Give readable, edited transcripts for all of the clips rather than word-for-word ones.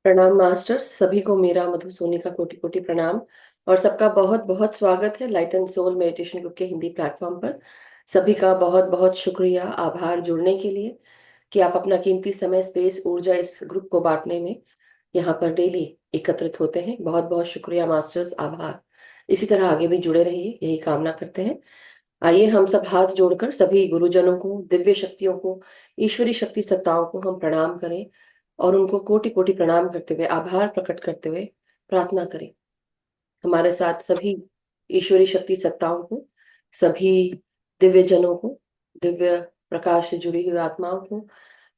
प्रणाम मास्टर्स, सभी को मेरा मधु सोनी का कोटि कोटि प्रणाम। और सबका बहुत बहुत स्वागत है light and soul meditation group के हिंदी प्लेटफॉर्म पर। सभी का बहुत बहुत शुक्रिया, आभार जुड़ने के लिए कि आप अपना कीमती समय, स्पेस, ऊर्जा इस ग्रुप को बांटने में यहाँ पर डेली एकत्रित होते हैं। बहुत बहुत शुक्रिया मास्टर्स, आभार। इसी तरह आगे भी जुड़े रहिए, यही कामना करते हैं। आइए हम सब हाथ जोड़कर सभी गुरुजनों को, दिव्य शक्तियों को, ईश्वरी शक्ति सत्ताओं को हम प्रणाम करें और उनको कोटि कोटि प्रणाम करते हुए, आभार प्रकट करते हुए प्रार्थना करें। हमारे साथ सभी ईश्वरी शक्ति सत्ताओं को, सभी दिव्य जनों को, दिव्य प्रकाश से जुड़ी हुई आत्माओं को,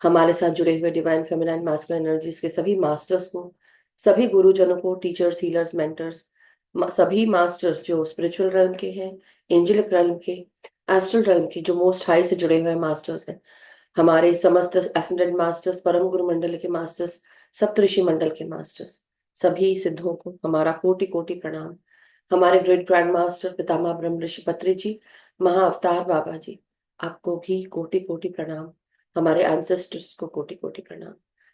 हमारे साथ जुड़े हुए डिवाइन फेमिनाइन मास्कुलिन एनर्जीज के सभी मास्टर्स को, सभी गुरुजनों को, टीचर्स, हीलर्स, मेंटर्स, सभी मास्टर्स जो स्पिरिचुअल रेल्म के हैं, एंजेलिक रेल्म के, एस्ट्रल रेल्म के, जो मोस्ट हाई से जुड़े हुए मास्टर्स हैं, हमारे समस्त एसेंडेंट मास्टर्स, परम गुरु मंडल के मास्टर्स, सप्तऋषि मंडल के मास्टर्स, सभी सिद्धों को हमारा कोटि कोटि प्रणाम। हमारे ग्रेट ग्रैंड मास्टर पितामह ब्रह्म ऋषि पत्री जी, महाअवतार बाबा जी, आपको भी कोटि कोटि प्रणाम। हमारे एंसेस्टर्स को कोटि कोटि प्रणाम।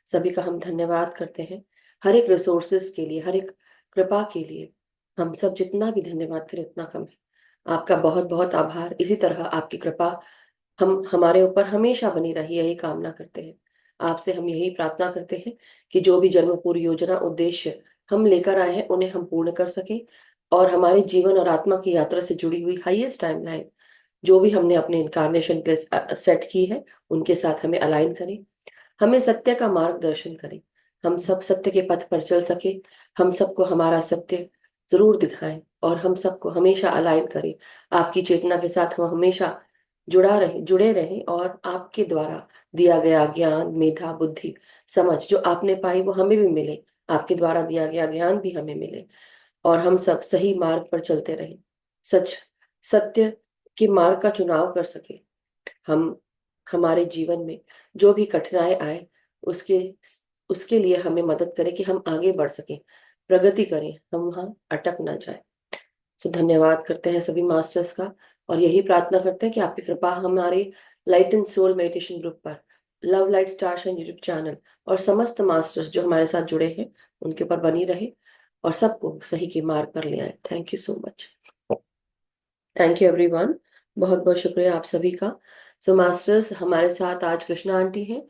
सभी का हम धन्यवाद करते हैं हर एक रिसोर्सेस के लिए, हर एक कृपा के लिए। हम सब जितना भी धन्यवाद करें उतना कम है। आपका बहुत बहुत आभार। इसी तरह आपकी कृपा हम हमारे ऊपर हमेशा बनी रही, यही कामना करते हैं। आपसे हम यही प्रार्थना करते हैं कि जो भी जन्म पूरी योजना, उद्देश्य हम लेकर आए हैं उन्हें हम पूर्ण कर सकें, और हमारे जीवन और आत्मा की यात्रा से जुड़ी हुई हाईएस्ट टाइमलाइन जो भी हमने अपने इनकारनेशन के सेट की है उनके साथ हमें अलाइन करें। हमें सत्य का मार्गदर्शन करें, हम सब सत्य के पथ पर चल सके। हम सबको हमारा सत्य जरूर दिखाएं और हम सबको हमेशा अलाइन करें आपकी चेतना के साथ। हम हमेशा जुड़े रहें और आपके द्वारा दिया गया ज्ञान, मेधा, बुद्धि, समझ जो आपने पाई वो हमें भी मिले। आपके द्वारा दिया गया ज्ञान भी हमें मिले और हम सब सही मार्ग पर चलते रहें, सच सत्य के मार्ग का चुनाव कर सके। हम हमारे जीवन में जो भी कठिनाई आए उसके उसके लिए हमें मदद करें कि हम आगे बढ़ सकें, प्रगति करें, हम वहां अटक ना जाए। सो धन्यवाद करते हैं सभी मास्टर्स का, और यही प्रार्थना करते हैं कि आपकी कृपा हमारे Light and soul meditation Group पर, Love Light Stars and YouTube channel और समस्त मास्टर्स जो हमारे साथ जुड़े हैं उनके ऊपर बनी रहे और सबको सही के मार्ग पर ले आए। Thank you so much. Thank you everyone. बहुत बहुत शुक्रिया आप सभी का। सो मास्टर्स, हमारे साथ आज कृष्णा आंटी हैं,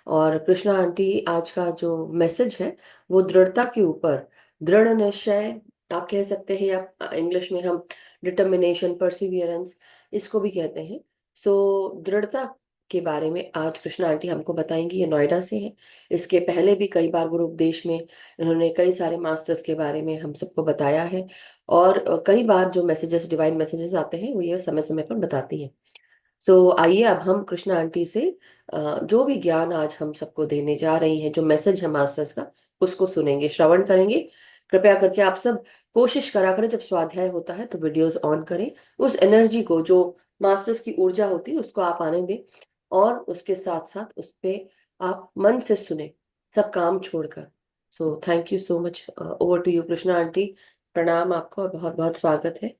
और कृष्णा आंटी आज का जो मैसेज है वो दृढ़ता के ऊपर, दृढ़ निश्चय आप कह सकते हैं, या इंग्लिश में हम डिटर्मिनेशन, परसिवियरेंस इसको भी कहते हैं। सो दृढ़ता के बारे में आज कृष्णा आंटी हमको बताएंगी। ये नोएडा से है। इसके पहले भी कई बार गुरु उपदेश में इन्होंने कई सारे मास्टर्स के बारे में हम सबको बताया है, और कई बार जो मैसेजेस, डिवाइन मैसेजेस आते हैं वो ये समय समय पर बताती है। सो आइए अब हम कृष्णा आंटी से जो भी ज्ञान आज हम सबको देने जा रही हैं, जो मैसेज है मास्टर्स का, उसको सुनेंगे, श्रवण करेंगे। कृपया करके आप सब कोशिश करा करें, जब स्वाध्याय होता है तो वीडियोस ऑन करें। उस एनर्जी को, जो मास्टर्स की ऊर्जा होती है, उसको आप आने दें, और उसके साथ साथ उस पे आप मन से सुने, सब काम छोड़कर। So thank you so much. Over to you Krishna aunty. प्रणाम आपको और बहुत बहुत स्वागत है।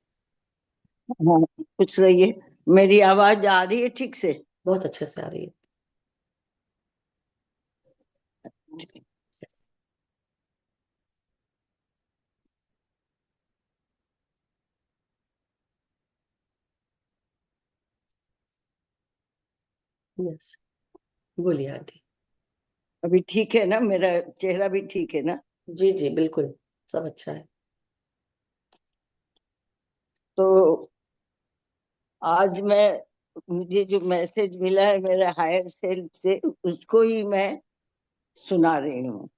हाँ, कुछ रही है। मेरी आवाज आ रही है ठीक से? बहुत अच्छे से आ रही है। यस, बोलिए आंटी। अभी ठीक है ना? मेरा चेहरा भी ठीक है ना? जी जी बिल्कुल, सब अच्छा है। तो आज मुझे जो मैसेज मिला है मेरे हायर सेल्फ से, उसको ही मैं सुना रही हूँ।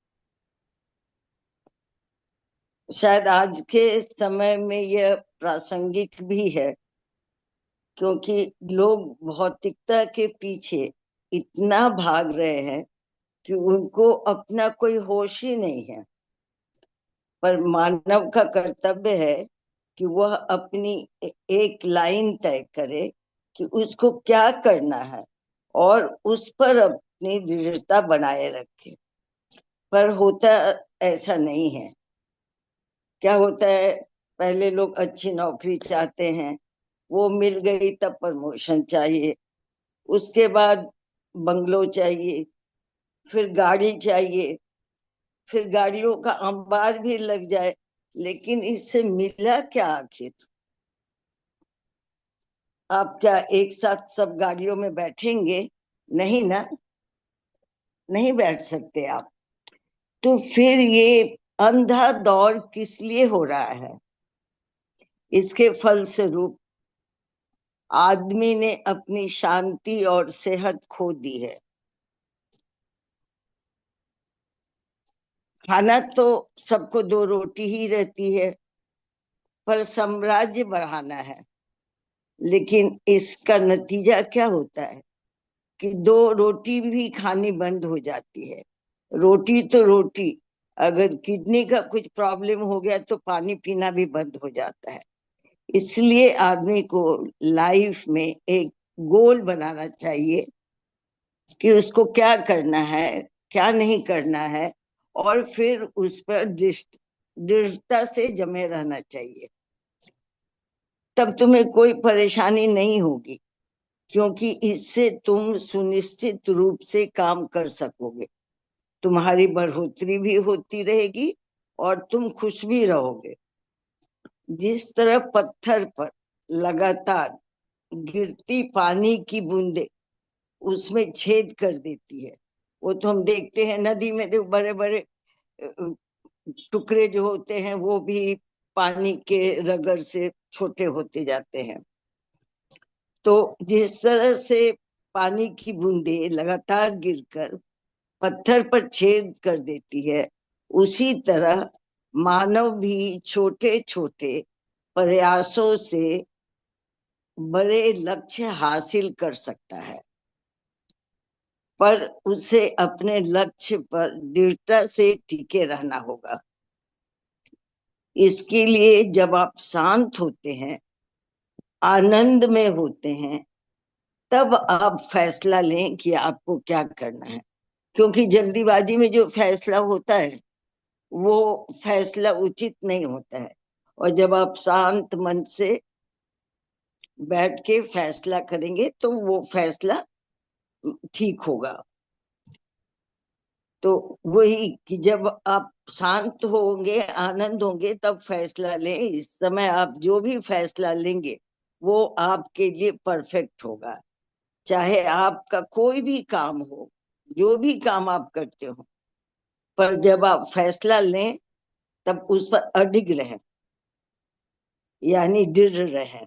शायद आज के समय में यह प्रासंगिक भी है, क्योंकि लोग भौतिकता के पीछे इतना भाग रहे हैं कि उनको अपना कोई होश ही नहीं है। पर मानव का कर्तव्य है कि वह अपनी एक लाइन तय करे कि उसको क्या करना है, और उस पर अपनी दृढ़ता बनाए रखे। पर होता ऐसा नहीं है। क्या होता है, पहले लोग अच्छी नौकरी चाहते हैं, वो मिल गई तब प्रमोशन चाहिए, उसके बाद बंगलो चाहिए, फिर गाड़ी चाहिए, फिर गाड़ियों का अंबार भी लग जाए, लेकिन इससे मिला क्या आखिर? आप क्या एक साथ सब गाड़ियों में बैठेंगे? नहीं ना, नहीं बैठ सकते आप। तो फिर ये अंधा दौड़ किस लिए हो रहा है? इसके फलस्वरूप आदमी ने अपनी शांति और सेहत खो दी है। खाना तो सबको दो रोटी ही रहती है, पर साम्राज्य बढ़ाना है। लेकिन इसका नतीजा क्या होता है कि दो रोटी भी खानी बंद हो जाती है। रोटी तो रोटी, अगर किडनी का कुछ प्रॉब्लम हो गया तो पानी पीना भी बंद हो जाता है। इसलिए आदमी को लाइफ में एक गोल बनाना चाहिए कि उसको क्या करना है, क्या नहीं करना है, और फिर उस पर दृढ़ता से जमे रहना चाहिए। तब तुम्हें कोई परेशानी नहीं होगी, क्योंकि इससे तुम सुनिश्चित रूप से काम कर सकोगे। तुम्हारी बढ़ोतरी भी होती रहेगी और तुम खुश भी रहोगे। जिस तरह पत्थर पर लगातार गिरती पानी की बूंदे उसमें छेद कर देती है, वो तो हम देखते हैं नदी में, जो बड़े बड़े टुकड़े जो होते हैं वो भी पानी के रगड़ से छोटे होते जाते हैं। तो जिस तरह से पानी की बूंदे लगातार गिरकर पत्थर पर छेद कर देती है, उसी तरह मानव भी छोटे छोटे प्रयासों से बड़े लक्ष्य हासिल कर सकता है। पर उसे अपने लक्ष्य पर दृढ़ता से टिके रहना होगा। इसके लिए जब आप शांत होते हैं, आनंद में होते हैं, तब आप फैसला लें कि आपको क्या करना है। क्योंकि जल्दीबाजी में जो फैसला होता है वो फैसला उचित नहीं होता है। और जब आप शांत मन से बैठ के फैसला करेंगे तो वो फैसला ठीक होगा। तो वही कि जब आप शांत होंगे, आनंद होंगे, तब फैसला लें। इस समय आप जो भी फैसला लेंगे वो आपके लिए परफेक्ट होगा। चाहे आपका कोई भी काम हो, जो भी काम आप करते हो, पर जब आप फैसला लें तब उस पर अडिग रहें, यानी दृढ़ रहें,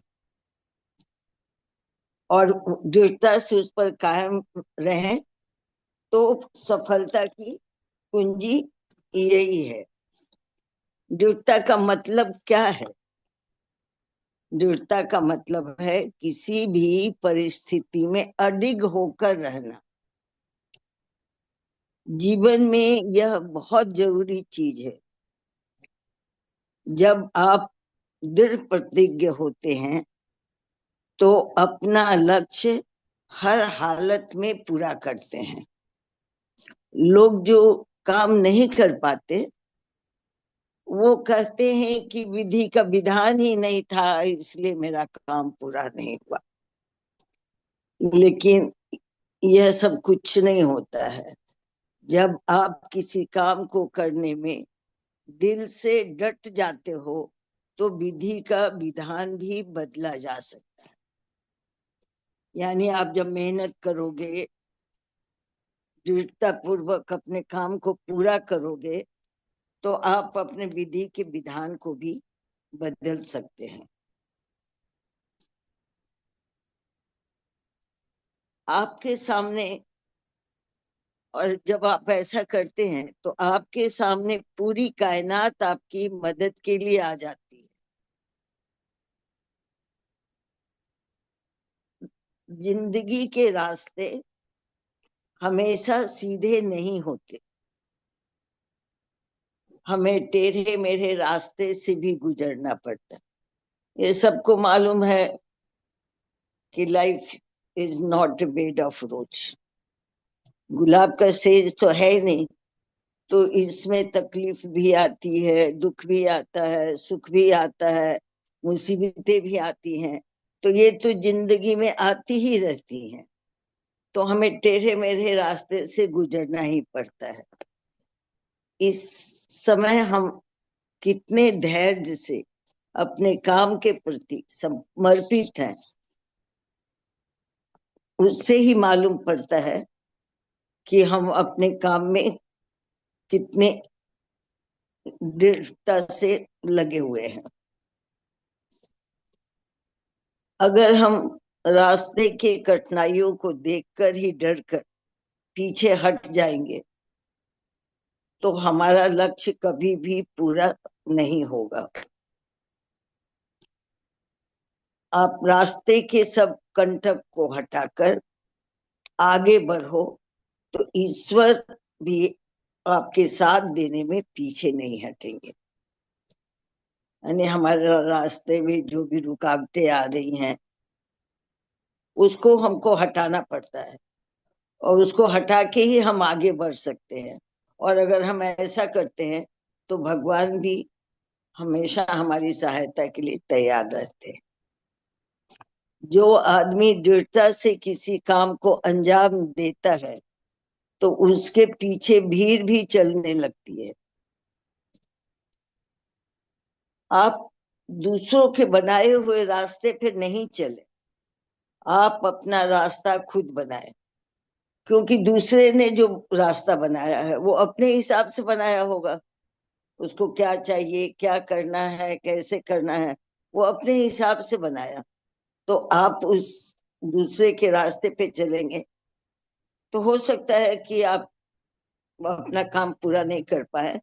और दृढ़ता से उस पर कायम रहें। तो सफलता की कुंजी यही है। दृढ़ता का मतलब क्या है? दृढ़ता का मतलब है किसी भी परिस्थिति में अडिग होकर रहना। जीवन में यह बहुत जरूरी चीज है। जब आप दृढ़ प्रतिज्ञ होते हैं तो अपना लक्ष्य हर हालत में पूरा करते हैं। लोग जो काम नहीं कर पाते वो कहते हैं कि विधि का विधान ही नहीं था, इसलिए मेरा काम पूरा नहीं हुआ। लेकिन यह सब कुछ नहीं होता है। जब आप किसी काम को करने में दिल से डट जाते हो तो विधि का विधान भी बदला जा सकता है। यानी आप जब मेहनत करोगे, दृढ़ता पूर्वक अपने काम को पूरा करोगे, तो आप अपने विधि के विधान को भी बदल सकते हैं। आपके सामने, और जब आप ऐसा करते हैं तो आपके सामने पूरी कायनात आपकी मदद के लिए आ जाती है। जिंदगी के रास्ते हमेशा सीधे नहीं होते, हमें टेढ़े मेढ़े रास्ते से भी गुजरना पड़ता है। ये सबको मालूम है कि life is not a bed of rose. गुलाब का सेज तो है ही नहीं। तो इसमें तकलीफ भी आती है, दुख भी आता है, सुख भी आता है, मुसीबतें भी आती हैं। तो ये तो जिंदगी में आती ही रहती हैं। तो हमें टेढ़े मेढ़े रास्ते से गुजरना ही पड़ता है। इस समय हम कितने धैर्य से अपने काम के प्रति समर्पित हैं, उससे ही मालूम पड़ता है कि हम अपने काम में कितने दृढ़ता से लगे हुए हैं। अगर हम रास्ते के कठिनाइयों को देखकर ही डरकर पीछे हट जाएंगे तो हमारा लक्ष्य कभी भी पूरा नहीं होगा। आप रास्ते के सब कंटक को हटाकर आगे बढ़ो तो ईश्वर भी आपके साथ देने में पीछे नहीं हटेंगे। यानी हमारे रास्ते में जो भी रुकावटें आ रही हैं उसको हमको हटाना पड़ता है, और उसको हटा के ही हम आगे बढ़ सकते हैं। और अगर हम ऐसा करते हैं तो भगवान भी हमेशा हमारी सहायता के लिए तैयार रहते हैं। जो आदमी दृढ़ता से किसी काम को अंजाम देता है तो उसके पीछे भीड़ भी चलने लगती है। आप दूसरों के बनाए हुए रास्ते पे नहीं चले, आप अपना रास्ता खुद बनाए। क्योंकि दूसरे ने जो रास्ता बनाया है वो अपने हिसाब से बनाया होगा, उसको क्या चाहिए, क्या करना है, कैसे करना है, वो अपने हिसाब से बनाया। तो आप उस दूसरे के रास्ते पे चलेंगे तो हो सकता है कि आप अपना काम पूरा नहीं कर पाए।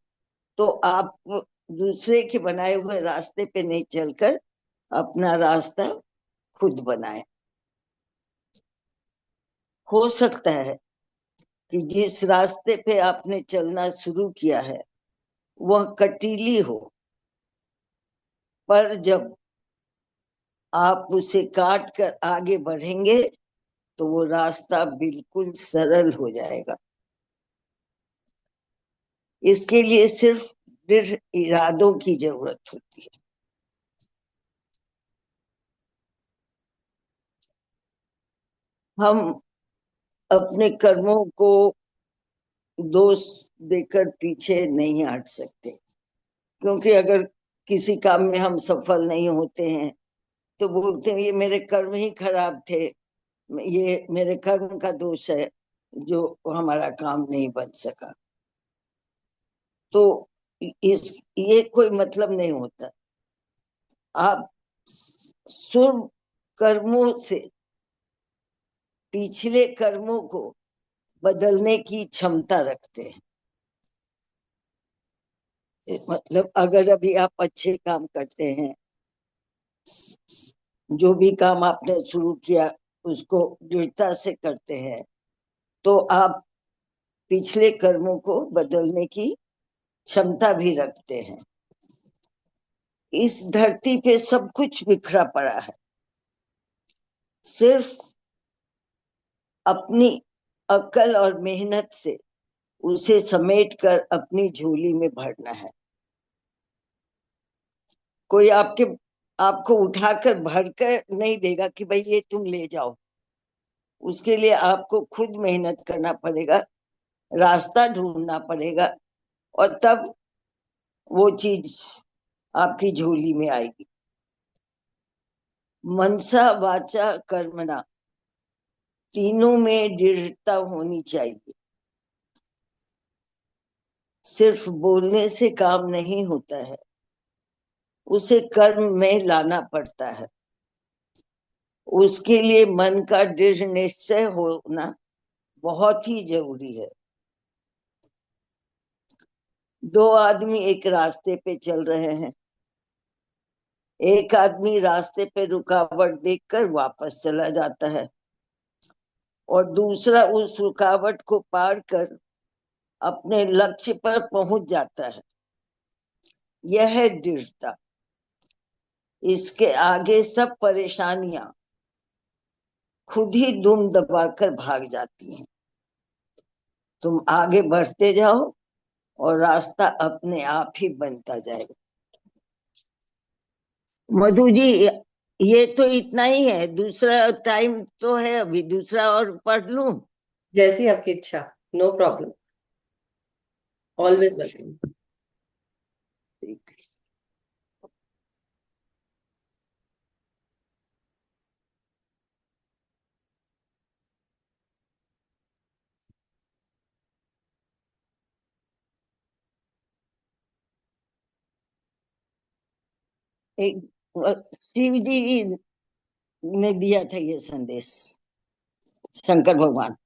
तो आप दूसरे के बनाए हुए रास्ते पे नहीं चलकर अपना रास्ता खुद बनाए। हो सकता है कि जिस रास्ते पे आपने चलना शुरू किया है वह कटीली हो, पर जब आप उसे काट कर आगे बढ़ेंगे तो वो रास्ता बिल्कुल सरल हो जाएगा। इसके लिए सिर्फ दृढ़ इरादों की जरूरत होती है। हम अपने कर्मों को दोष देकर पीछे नहीं हट सकते, क्योंकि अगर किसी काम में हम सफल नहीं होते हैं तो बोलते हैं ये मेरे कर्म ही खराब थे, ये मेरे कर्म का दोष है जो हमारा काम नहीं बन सका। तो इस ये कोई मतलब नहीं होता। आप शुभ कर्मों से पिछले कर्मों को बदलने की क्षमता रखते हैं। मतलब अगर अभी आप अच्छे काम करते हैं, जो भी काम आपने शुरू किया उसको दृढ़ता से करते हैं, तो आप पिछले कर्मों को बदलने की क्षमता भी रखते हैं। इस धरती पे सब कुछ बिखरा पड़ा है, सिर्फ अपनी अक्ल और मेहनत से उसे समेट कर अपनी झोली में भरना है। कोई आपको उठाकर भरकर नहीं देगा कि भाई ये तुम ले जाओ। उसके लिए आपको खुद मेहनत करना पड़ेगा, रास्ता ढूंढना पड़ेगा, और तब वो चीज आपकी झोली में आएगी। मनसा वाचा कर्मणा तीनों में दृढ़ता होनी चाहिए। सिर्फ बोलने से काम नहीं होता है, उसे कर्म में लाना पड़ता है। उसके लिए मन का दृढ़ निश्चय होना बहुत ही जरूरी है। दो आदमी एक रास्ते पे चल रहे हैं, एक आदमी रास्ते पे रुकावट देखकर वापस चला जाता है और दूसरा उस रुकावट को पार कर अपने लक्ष्य पर पहुंच जाता है। यह है दृढ़ता। इसके आगे सब परेशानियां खुद ही दुम दबाकर भाग जाती हैं। तुम आगे बढ़ते जाओ और रास्ता अपने आप ही बनता जाएगा। मधु जी, ये तो इतना ही है, दूसरा टाइम तो है अभी, दूसरा और पढ़ लूं? जैसी आपकी इच्छा। No problem. Always welcome. एक शिव जी ने दिया था ये संदेश, शंकर भगवान।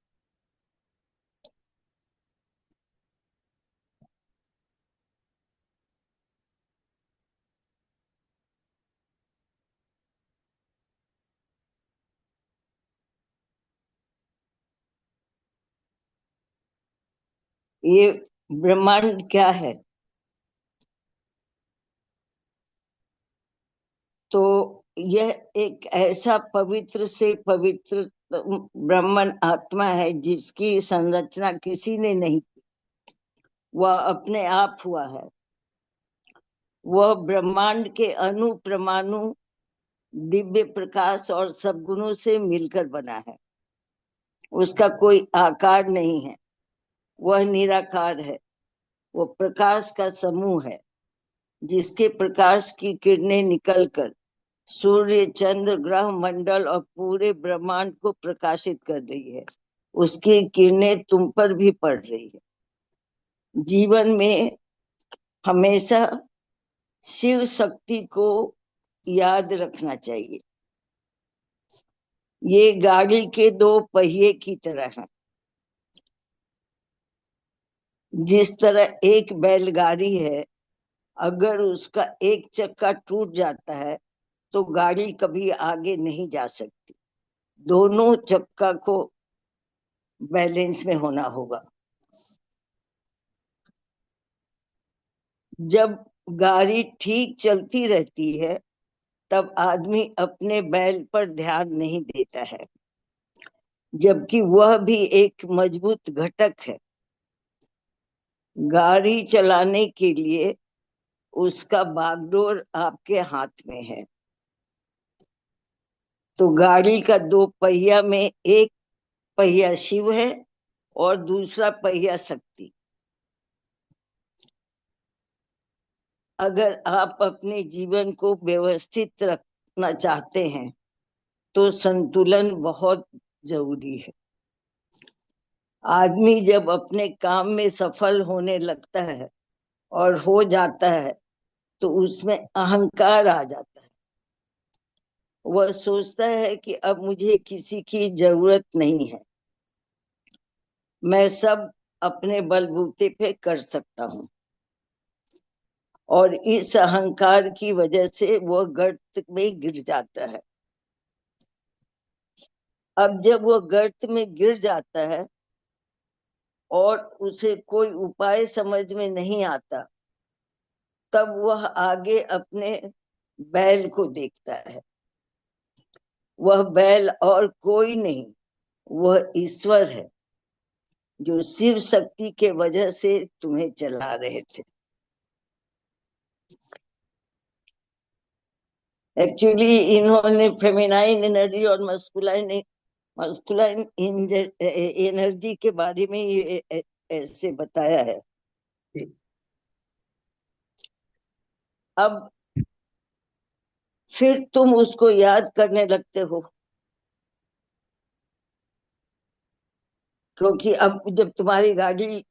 ये ब्रह्मांड क्या है? तो यह एक ऐसा पवित्र से पवित्र ब्रह्मन आत्मा है जिसकी संरचना किसी ने नहीं की, वह अपने आप हुआ है। वह ब्रह्मांड के अणु परमाणु दिव्य प्रकाश और सद्गुणों से मिलकर बना है। उसका कोई आकार नहीं है, वह निराकार है। वो प्रकाश का समूह है जिसके प्रकाश की किरणें निकलकर सूर्य, चंद्र, ग्रह मंडल और पूरे ब्रह्मांड को प्रकाशित कर रही है। उसकी किरणें तुम पर भी पड़ रही है। जीवन में हमेशा शिव शक्ति को याद रखना चाहिए। ये गाड़ी के दो पहिए की तरह है। जिस तरह एक बैलगाड़ी है, अगर उसका एक चक्का टूट जाता है तो गाड़ी कभी आगे नहीं जा सकती। दोनों चक्का को बैलेंस में होना होगा। जब गाड़ी ठीक चलती रहती है तब आदमी अपने बैल पर ध्यान नहीं देता है, जबकि वह भी एक मजबूत घटक है। गाड़ी चलाने के लिए उसका बागडोर आपके हाथ में है। तो गाड़ी का दो पहिया में एक पहिया शिव है और दूसरा पहिया शक्ति। अगर आप अपने जीवन को व्यवस्थित रखना चाहते हैं तो संतुलन बहुत जरूरी है। आदमी जब अपने काम में सफल होने लगता है और हो जाता है तो उसमें अहंकार आ जाता है। वह सोचता है कि अब मुझे किसी की जरूरत नहीं है, मैं सब अपने बलबूते पे कर सकता हूँ। और इस अहंकार की वजह से वह गर्त में गिर जाता है। अब जब वह गर्त में गिर जाता है और उसे कोई उपाय समझ में नहीं आता, तब वह आगे अपने बैल को देखता है। वह बैल और कोई नहीं, वह ईश्वर है जो शिव शक्ति के वजह से तुम्हें चला रहे थे। एक्चुअली इन्होंने फेमिनाइन एनर्जी और मस्कुलाइन एनर्जी के बारे में ये ऐसे बताया है। अब फिर तुम उसको याद करने लगते हो, क्योंकि अब जब तुम्हारी गाड़ी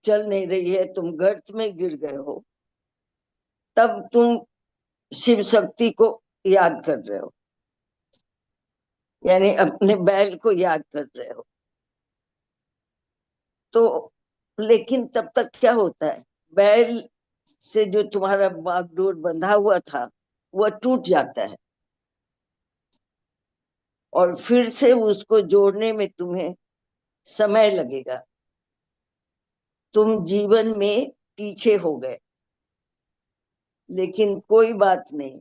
चल नहीं रही है, तुम गर्त में गिर गए हो, तब तुम शिव शक्ति को याद कर रहे हो, यानी अपने बैल को याद कर रहे हो। तो लेकिन तब तक क्या होता है, बैल से जो तुम्हारा बागडोर बंधा हुआ था वह टूट जाता है और फिर से उसको जोड़ने में तुम्हें समय लगेगा। तुम जीवन में पीछे हो गए, लेकिन कोई बात नहीं,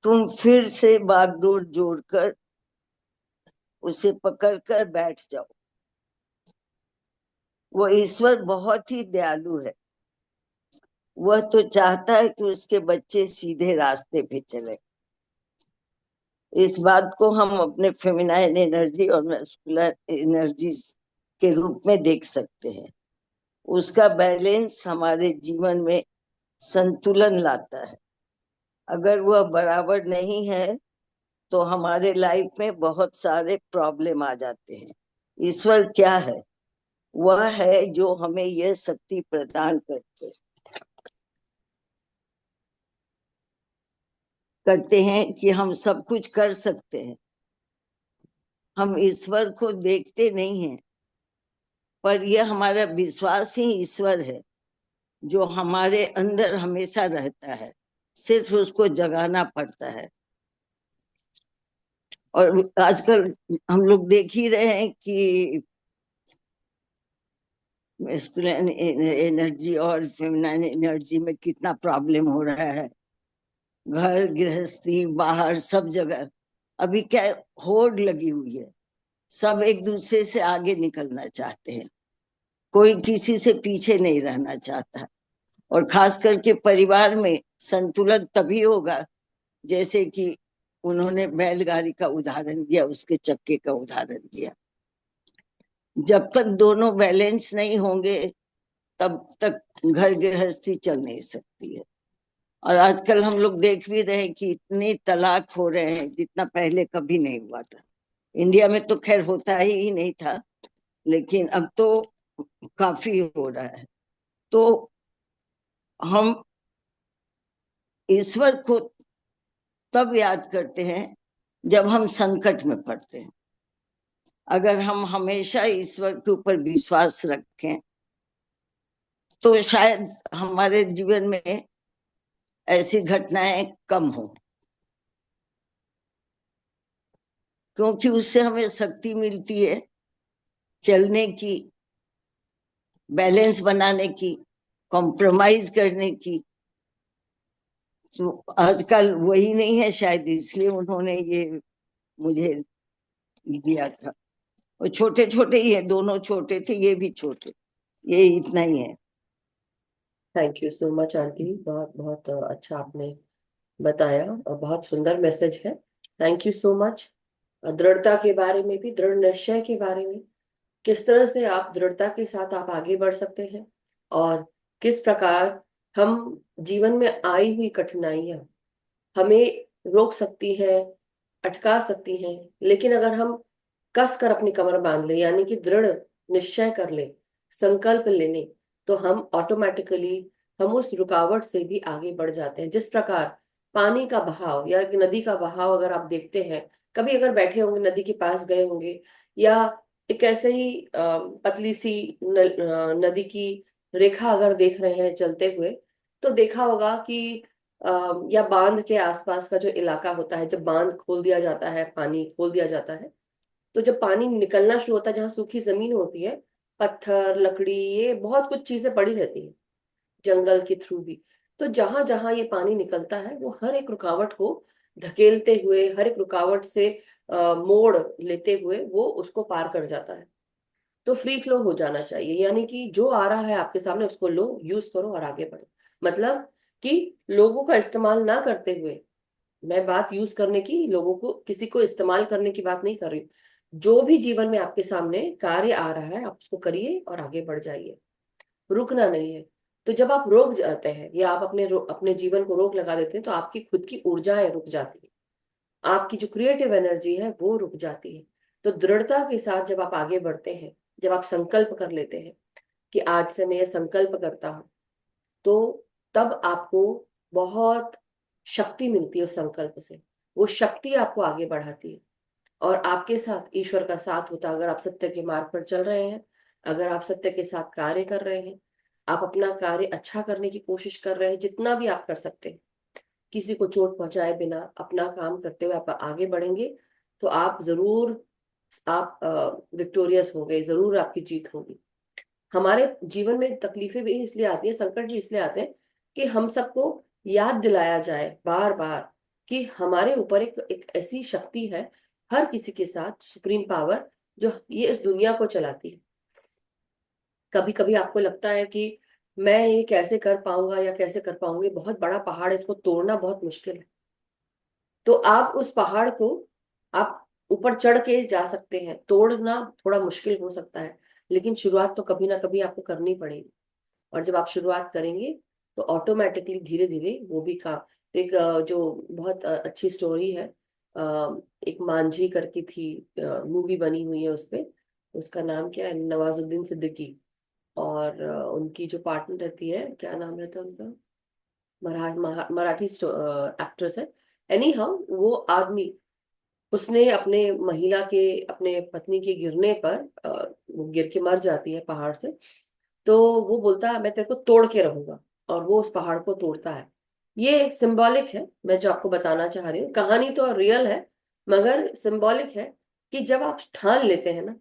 तुम फिर से बागडोर जोड़कर उसे पकड़कर बैठ जाओ। वो ईश्वर बहुत ही दयालु है। वह तो चाहता है कि उसके बच्चे सीधे रास्ते पे चले। इस बात को हम अपने फेमिनाइन एनर्जी और मैस्कुलिन एनर्जी के रूप में देख सकते हैं। उसका बैलेंस हमारे जीवन में संतुलन लाता है। अगर वह बराबर नहीं है तो हमारे लाइफ में बहुत सारे प्रॉब्लम आ जाते हैं। ईश्वर क्या है? वह है जो हमें यह शक्ति प्रदान करते हैं कि हम सब कुछ कर सकते हैं। हम ईश्वर को देखते नहीं हैं, पर यह हमारा विश्वास ही ईश्वर है जो हमारे अंदर हमेशा रहता है। सिर्फ उसको जगाना पड़ता है। और आजकल हम लोग देख ही रहे हैं कि मैस्कुलिन एनर्जी और फेमिनिन एनर्जी में कितना प्रॉब्लम हो रहा है। घर गृहस्थी बाहर सब जगह अभी क्या होड़ लगी हुई है। सब एक दूसरे से आगे निकलना चाहते हैं, कोई किसी से पीछे नहीं रहना चाहता। और खास करके परिवार में संतुलन तभी होगा जैसे कि उन्होंने बैलगाड़ी का उदाहरण दिया, उसके चक्के का उदाहरण दिया। जब तक दोनों बैलेंस नहीं होंगे तब तक घर गृहस्थी चल नहीं सकती है। और आजकल हम लोग देख भी रहे हैं कि इतने तलाक हो रहे हैं जितना पहले कभी नहीं हुआ था। इंडिया में तो खैर होता ही नहीं था, लेकिन अब तो काफी हो रहा है। तो हम ईश्वर को तब याद करते हैं जब हम संकट में पड़ते हैं। अगर हम हमेशा ईश्वर के ऊपर विश्वास रखें तो शायद हमारे जीवन में ऐसी घटनाएं कम हो, क्योंकि उससे हमें शक्ति मिलती है चलने की, बैलेंस बनाने की, कॉम्प्रोमाइज करने की। तो आजकल वही नहीं है, शायद इसलिए उन्होंने ये मुझे दिया था। और छोटे छोटे ही है, दोनों छोटे थे, ये भी छोटे, ये इतना ही है। Thank you so much aunty, बहुत बहुत अच्छा आपने बताया और बहुत सुंदर मैसेज है। Thank you so much. दृढ़ता के बारे में भी, दृढ़ निश्चय के बारे में, किस तरह से आप दृढ़ता के साथ आप आगे बढ़ सकते हैं और किस प्रकार हम जीवन में आई हुई कठिनाइयां हमें रोक सकती है, अटका सकती हैं। लेकिन अगर हम कस कर अपनी कमर बांध ले, यानी कि दृढ़ निश्चय कर ले, संकल्प ले लें, तो हम ऑटोमेटिकली हम उस रुकावट से भी आगे बढ़ जाते हैं। जिस प्रकार पानी का बहाव या एक नदी का बहाव अगर आप देखते हैं, कभी अगर बैठे होंगे नदी के पास गए होंगे, या एक ऐसे ही पतली सी नदी की रेखा अगर देख रहे हैं चलते हुए, तो देखा होगा कि या बांध के आसपास का जो इलाका होता है, जब बांध खोल दिया जाता है, पानी खोल दिया जाता है, तो जब पानी निकलना शुरू होता है, जहाँ सूखी जमीन होती है, पत्थर लकड़ी ये बहुत कुछ चीजें पड़ी रहती है जंगल के थ्रू भी, तो जहां जहां ये पानी निकलता है वो हर एक रुकावट को ढकेलते हुए, हर एक रुकावट से मोड़ लेते हुए वो उसको पार कर जाता है। तो फ्री फ्लो हो जाना चाहिए, यानी कि जो आ रहा है आपके सामने उसको लो, यूज करो और आगे बढ़ो। मतलब कि लोगों का इस्तेमाल ना करते हुए, मैं बात यूज करने की, लोगों को किसी को इस्तेमाल करने की बात नहीं कर रही हूँ। जो भी जीवन में आपके सामने कार्य आ रहा है आप उसको करिए और आगे बढ़ जाइए, रुकना नहीं है। तो जब आप रोक जाते हैं या आप अपने जीवन को रोक लगा देते हैं, तो आपकी खुद की ऊर्जाएं रुक जाती है, आपकी जो क्रिएटिव एनर्जी है वो रुक जाती है। तो दृढ़ता के साथ जब आप आगे बढ़ते हैं, जब आप संकल्प कर लेते हैं कि आज से मैं ये संकल्प करता हूं, तो तब आपको बहुत शक्ति मिलती है उस संकल्प से। वो शक्ति आपको आगे बढ़ाती है और आपके साथ ईश्वर का साथ होता है। अगर आप सत्य के मार्ग पर चल रहे हैं, अगर आप सत्य के साथ कार्य कर रहे हैं, आप अपना कार्य अच्छा करने की कोशिश कर रहे हैं, जितना भी आप कर सकते हैं, किसी को चोट पहुंचाए बिना अपना काम करते हुए आप आगे बढ़ेंगे, तो आप जरूर, आप विक्टोरियस होंगे, जरूर आपकी जीत होगी। हमारे जीवन में तकलीफें भी इसलिए आती है, संकट भी इसलिए आते हैं कि हम सबको याद दिलाया जाए बार बार कि हमारे ऊपर एक ऐसी शक्ति है, हर किसी के साथ सुप्रीम पावर, जो ये इस दुनिया को चलाती है। कभी कभी आपको लगता है कि मैं ये कैसे कर पाऊंगा या कैसे कर पाऊंगी, बहुत बड़ा पहाड़ है, इसको तोड़ना बहुत मुश्किल है। तो आप उस पहाड़ को आप ऊपर चढ़ के जा सकते हैं, तोड़ना थोड़ा मुश्किल हो सकता है, लेकिन शुरुआत तो कभी ना कभी आपको करनी पड़ेगी। और जब आप शुरुआत करेंगे तो ऑटोमेटिकली धीरे धीरे वो भी काम। तो एक जो बहुत अच्छी स्टोरी है, एक मांझी करके थी, मूवी बनी हुई है उस पे। उसका नाम क्या है, नवाजुद्दीन सिद्दीकी। और उनकी जो पार्टनर रहती है, क्या नाम रहता है उनका, मराठी एक्ट्रेस है। एनी हाउ वो आदमी, उसने अपने महिला के, अपने पत्नी के गिरने पर, वो गिर के मर जाती है पहाड़ से। तो वो बोलता है मैं तेरे को तोड़ के रहूंगा, और वो उस पहाड़ को तोड़ता है। ये सिंबॉलिक है, मैं जो आपको बताना चाह रही हूँ, कहानी तो रियल है मगर सिंबॉलिक है। कि जब आप ठान लेते हैं ना,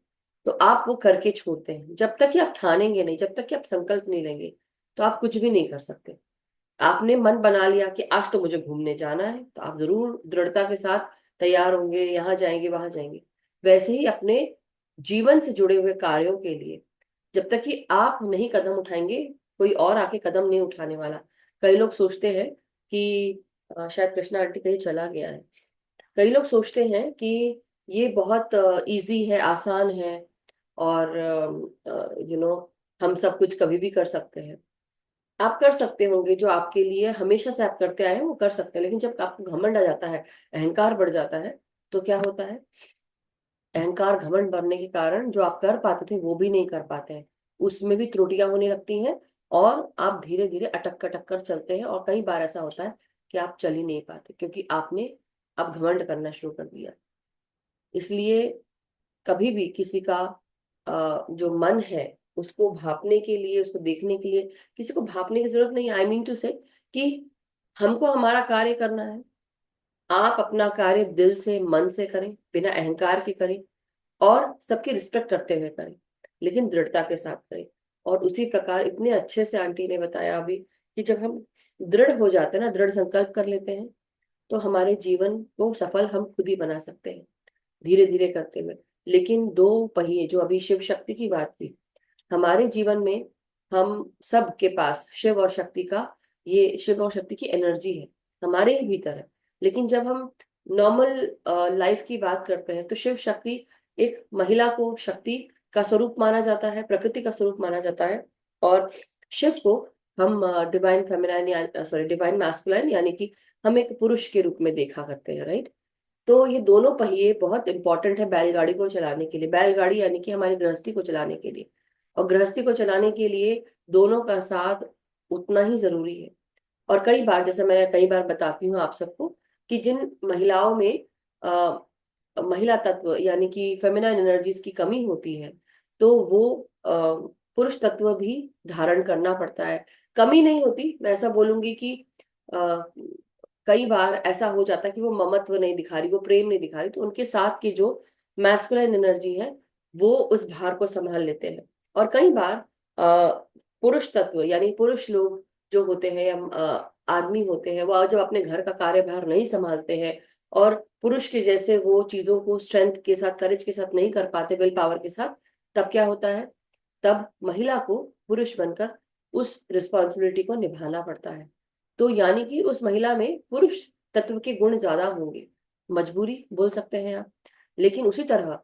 तो आप वो करके छोड़ते हैं। जब तक कि आप ठानेंगे नहीं, जब तक कि आप संकल्प नहीं लेंगे, तो आप कुछ भी नहीं कर सकते। आपने मन बना लिया कि आज तो मुझे घूमने जाना है, तो आप जरूर दृढ़ता के साथ तैयार होंगे, यहाँ जाएंगे वहां जाएंगे। वैसे ही अपने जीवन से जुड़े हुए कार्यों के लिए, जब तक कि आप नहीं कदम उठाएंगे, कोई और आके कदम नहीं उठाने वाला। कई लोग सोचते हैं कि शायद कृष्णा आंटी कहीं चला गया है। कई लोग सोचते हैं कि ये बहुत इजी है, आसान है, और हम सब कुछ कभी भी कर सकते हैं। आप कर सकते होंगे, जो आपके लिए हमेशा से आप करते आए हैं वो कर सकते हैं, लेकिन जब आपको घमंड आ जाता है, अहंकार बढ़ जाता है, तो क्या होता है, अहंकार घमंड बढ़ने के कारण जो आप कर पाते थे वो भी नहीं कर पाते हैं। उसमें भी त्रुटियां होने लगती हैं, और आप धीरे धीरे अटक कर चलते हैं, और कई बार ऐसा होता है कि आप चल ही नहीं पाते, क्योंकि आपने अब घमंड करना शुरू कर दिया। इसलिए कभी भी किसी का जो मन है, उसको भापने के लिए, उसको देखने के लिए किसी को भापने की जरूरत नहीं। आई मीन टू से कि हमको हमारा कार्य करना है। आप अपना कार्य दिल से, मन से करें, बिना अहंकार के करें, और सबकी रिस्पेक्ट करते हुए करें, लेकिन दृढ़ता के साथ करें। और उसी प्रकार इतने अच्छे से आंटी ने बताया अभी, कि जब हम दृढ़ हो जाते हैं ना, दृढ़ संकल्प कर लेते हैं, तो हमारे जीवन को सफल हम खुद ही बना सकते हैं, धीरे धीरे करते हुए। लेकिन दो पहिए, जो अभी शिव शक्ति की बात की, हमारे जीवन में हम सब के पास शिव और शक्ति का, ये शिव और शक्ति की एनर्जी है हमारे ही भीतर है। लेकिन जब हम नॉर्मल लाइफ की बात करते हैं, तो शिव शक्ति एक महिला को शक्ति का स्वरूप माना जाता है, प्रकृति का स्वरूप माना जाता है। और शिव को हम डिवाइन फेमिनाइन, या सॉरी डिवाइन मैस्कुलाइन, यानी कि हम एक पुरुष के रूप में देखा करते हैं, राइट। तो ये दोनों पहिए बहुत इंपॉर्टेंट है बैलगाड़ी को चलाने के लिए। बैलगाड़ी यानी कि हमारी गृहस्थी को चलाने के लिए, और गृहस्थी को चलाने के लिए दोनों का साथ उतना ही जरूरी है। और कई बार, जैसे मैं कई बार बताती हूँ आप सबको, कि जिन महिलाओं में आ, महिला तत्व यानी कि फेमिनाइन एनर्जीज की कमी होती है, तो वो पुरुष तत्व भी धारण करना पड़ता है। कमी नहीं होती, मैं ऐसा बोलूंगी कि आ, कई बार ऐसा हो जाता है कि वो ममत्व नहीं दिखा रही, वो प्रेम नहीं दिखा रही, तो उनके साथ की जो मैस्कुलाइन एनर्जी है, वो उस भार को संभाल लेते हैं। और कई बार पुरुष तत्व यानी पुरुष लोग जो होते हैं, या आदमी होते हैं, वो जब अपने घर का कार्यभार नहीं संभालते हैं, और पुरुष के जैसे वो चीजों को स्ट्रेंथ के साथ, करेज के साथ नहीं कर पाते, विल पावर के साथ, तब क्या होता है, तब महिला को पुरुष बनकर उस रिस्पॉन्सिबिलिटी को निभाना पड़ता है। तो यानी कि उस महिला में पुरुष तत्व के गुण ज्यादा होंगे, मजबूरी बोल सकते हैं आप। लेकिन उसी तरह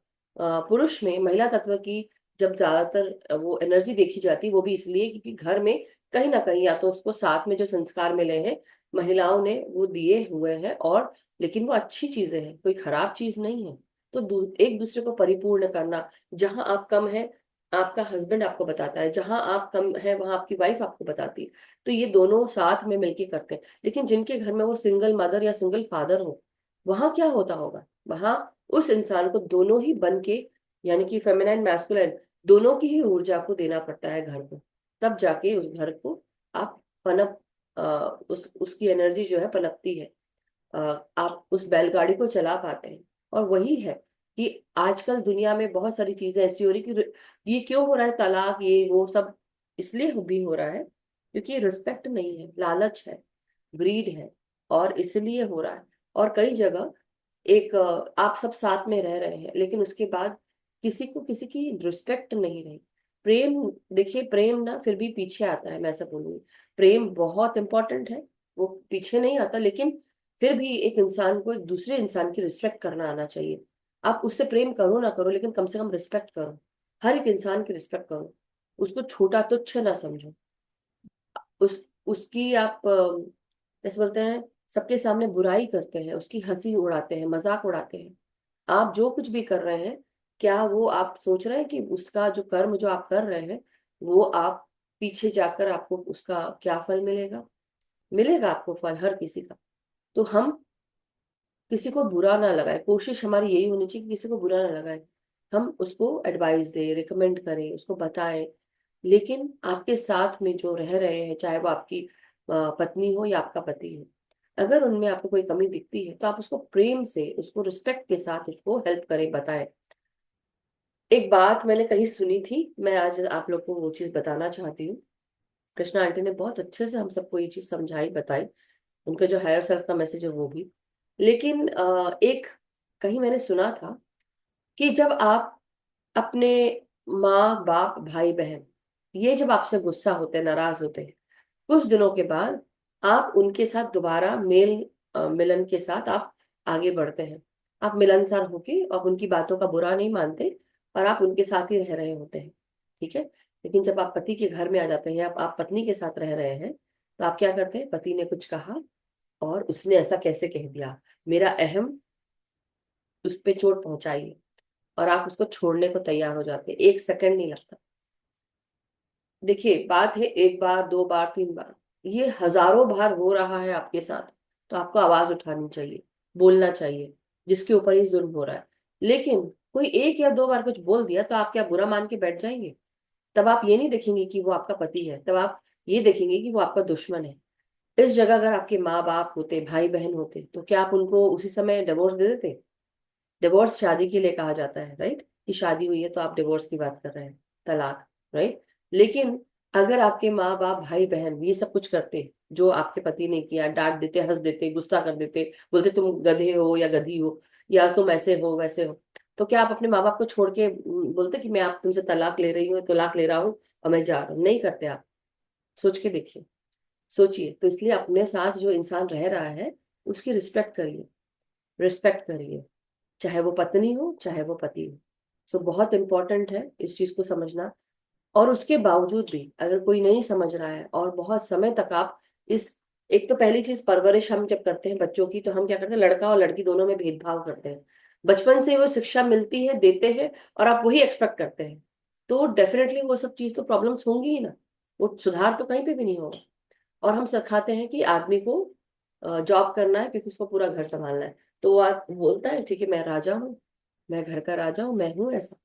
पुरुष में महिला तत्व की जब ज्यादातर वो एनर्जी देखी जाती है, वो भी इसलिए क्योंकि घर में कहीं ना कहीं, या तो उसको साथ में जो संस्कार मिले हैं, महिलाओं ने वो दिए हुए हैं, और लेकिन वो अच्छी चीजें हैं, कोई खराब चीज नहीं है। तो एक दूसरे को परिपूर्ण करना, जहां आप कम है, आपका हस्बैंड आपको बताता है, जहां आप कम है वहां आपकी वाइफ आपको बताती है। तो ये दोनों साथ में मिलके करते हैं। लेकिन जिनके घर में वो सिंगल मदर या सिंगल फादर हो, वहां क्या होता होगा, वहां उस इंसान को दोनों ही बन के, यानी कि फेमिनाइन मैस्कुलाइन, दोनों की ही ऊर्जा को देना पड़ता है घर को। तब जाके उस घर को आप पनप उसकी एनर्जी जो है पनपती है। आप उस बैलगाड़ी को चला पाते हैं। और वही है कि आजकल दुनिया में बहुत सारी चीजें ऐसी हो रही कि ये क्यों हो रहा है, तलाक ये वो सब इसलिए भी हो रहा है क्योंकि रिस्पेक्ट नहीं है, लालच है, ग्रीड है, और इसलिए हो रहा है। और कई जगह एक आप सब साथ में रह रहे हैं, लेकिन उसके बाद किसी को किसी की रिस्पेक्ट नहीं रही। प्रेम, देखिए प्रेम ना फिर भी पीछे आता है, मैं ऐसा बोलूंगी। प्रेम बहुत इंपॉर्टेंट है, वो पीछे नहीं आता, लेकिन फिर भी एक इंसान को एक दूसरे इंसान की रिस्पेक्ट करना आना चाहिए। आप उससे प्रेम करो ना करो, लेकिन कम से कम रिस्पेक्ट करो। हर एक इंसान की रिस्पेक्ट करो, उसको छोटा तुच्छ ना समझो। उस उसकी आप जैसे बोलते हैं, सबके सामने बुराई करते हैं, उसकी हंसी उड़ाते हैं, मजाक उड़ाते हैं। आप जो कुछ भी कर रहे हैं, क्या वो आप सोच रहे हैं कि उसका जो कर्म जो आप कर रहे हैं, वो आप पीछे जाकर आपको उसका क्या फल मिलेगा? मिलेगा आपको फल, हर किसी का। तो हम किसी को बुरा ना लगाए, कोशिश हमारी यही होनी चाहिए कि किसी को बुरा ना लगाए। हम उसको एडवाइस दें, रिकमेंड करें, उसको बताएं। लेकिन आपके साथ में जो रह रहे हैं, चाहे वो आपकी पत्नी हो या आपका पति हो, अगर उनमें आपको कोई कमी दिखती है तो आप उसको प्रेम से, उसको रिस्पेक्ट के साथ उसको हेल्प करें, बताएं। एक बात मैंने कहीं सुनी थी, मैं आज आप लोग को वो चीज बताना चाहती हूँ। कृष्णा आंटी ने बहुत अच्छे से हम सबको ये चीज समझाई, बताई। उनका जो हायर सेल्फ का मैसेज है वो भी। लेकिन एक कहीं मैंने सुना था कि जब आप अपने माँ बाप भाई बहन, ये जब आपसे गुस्सा होते हैं, नाराज होते हैं, कुछ दिनों के बाद आप उनके साथ दोबारा मिलन के साथ आप आगे बढ़ते हैं। आप मिलनसार होके और उनकी बातों का बुरा नहीं मानते, और आप उनके साथ ही रह रहे होते हैं। ठीक है। लेकिन जब आप पति के घर में आ जाते हैं, आप पत्नी के साथ रह रहे हैं, तो आप क्या करते हैं? पति ने कुछ कहा और उसने ऐसा कैसे कह दिया, मेरा अहम उस पे चोट पहुंचाई है, और आप उसको छोड़ने को तैयार हो जाते हैं, एक सेकंड नहीं लगता। देखिए, बात है एक बार, दो बार, तीन बार, ये हजारों बार हो रहा है आपके साथ, तो आपको आवाज उठानी चाहिए, बोलना चाहिए जिसके ऊपर ये जुल्म हो रहा है। लेकिन कोई एक या दो बार कुछ बोल दिया तो आप क्या बुरा मान के बैठ जाएंगे? तब आप ये नहीं देखेंगे कि वो आपका पति है, तब आप ये देखेंगे कि वो आपका दुश्मन है। इस जगह अगर आपके माँ बाप होते, भाई बहन होते, तो क्या आप उनको उसी समय डिवोर्स दे देते? डिवोर्स शादी के लिए कहा जाता है, राइट? कि शादी हुई है तो आप डिवोर्स की बात कर रहे हैं, तलाक, राइट? लेकिन अगर आपके माँ बाप भाई बहन ये सब कुछ करते जो आपके पति ने किया, डांट देते, हंस देते, गुस्सा कर देते, बोलते तुम गधे हो या गधी हो, या तुम ऐसे हो वैसे हो, तो क्या आप अपने माँ बाप को छोड़ के बोलते कि मैं आप तुमसे तलाक ले रही हूँ, तलाक ले रहा हूँ और मैं जा रहा हूँ? नहीं करते आप। सोच के देखिए, सोचिए। तो इसलिए अपने साथ जो इंसान रह रहा है, उसकी रिस्पेक्ट करिए, रिस्पेक्ट करिए, चाहे वो पत्नी हो चाहे वो पति हो। सो बहुत इंपॉर्टेंट है इस चीज को समझना। और उसके बावजूद भी अगर कोई नहीं समझ रहा है और बहुत समय तक आप इस, एक तो पहली चीज, परवरिश हम जब करते हैं बच्चों की, तो हम क्या करते हैं? लड़का और लड़की दोनों में भेदभाव करते हैं। बचपन से वो शिक्षा मिलती है, देते हैं, और आप वही एक्सपेक्ट करते हैं। तो डेफिनेटली वो सब चीज तो प्रॉब्लम्स होंगी ही ना, वो सुधार तो कहीं पे भी नहीं होगा। और हम सिखाते हैं कि आदमी को जॉब करना है क्योंकि उसको पूरा घर संभालना है। तो वो बोलता है ठीक है, मैं राजा हूँ, मैं घर का राजा हूँ, मैं हूँ ऐसा,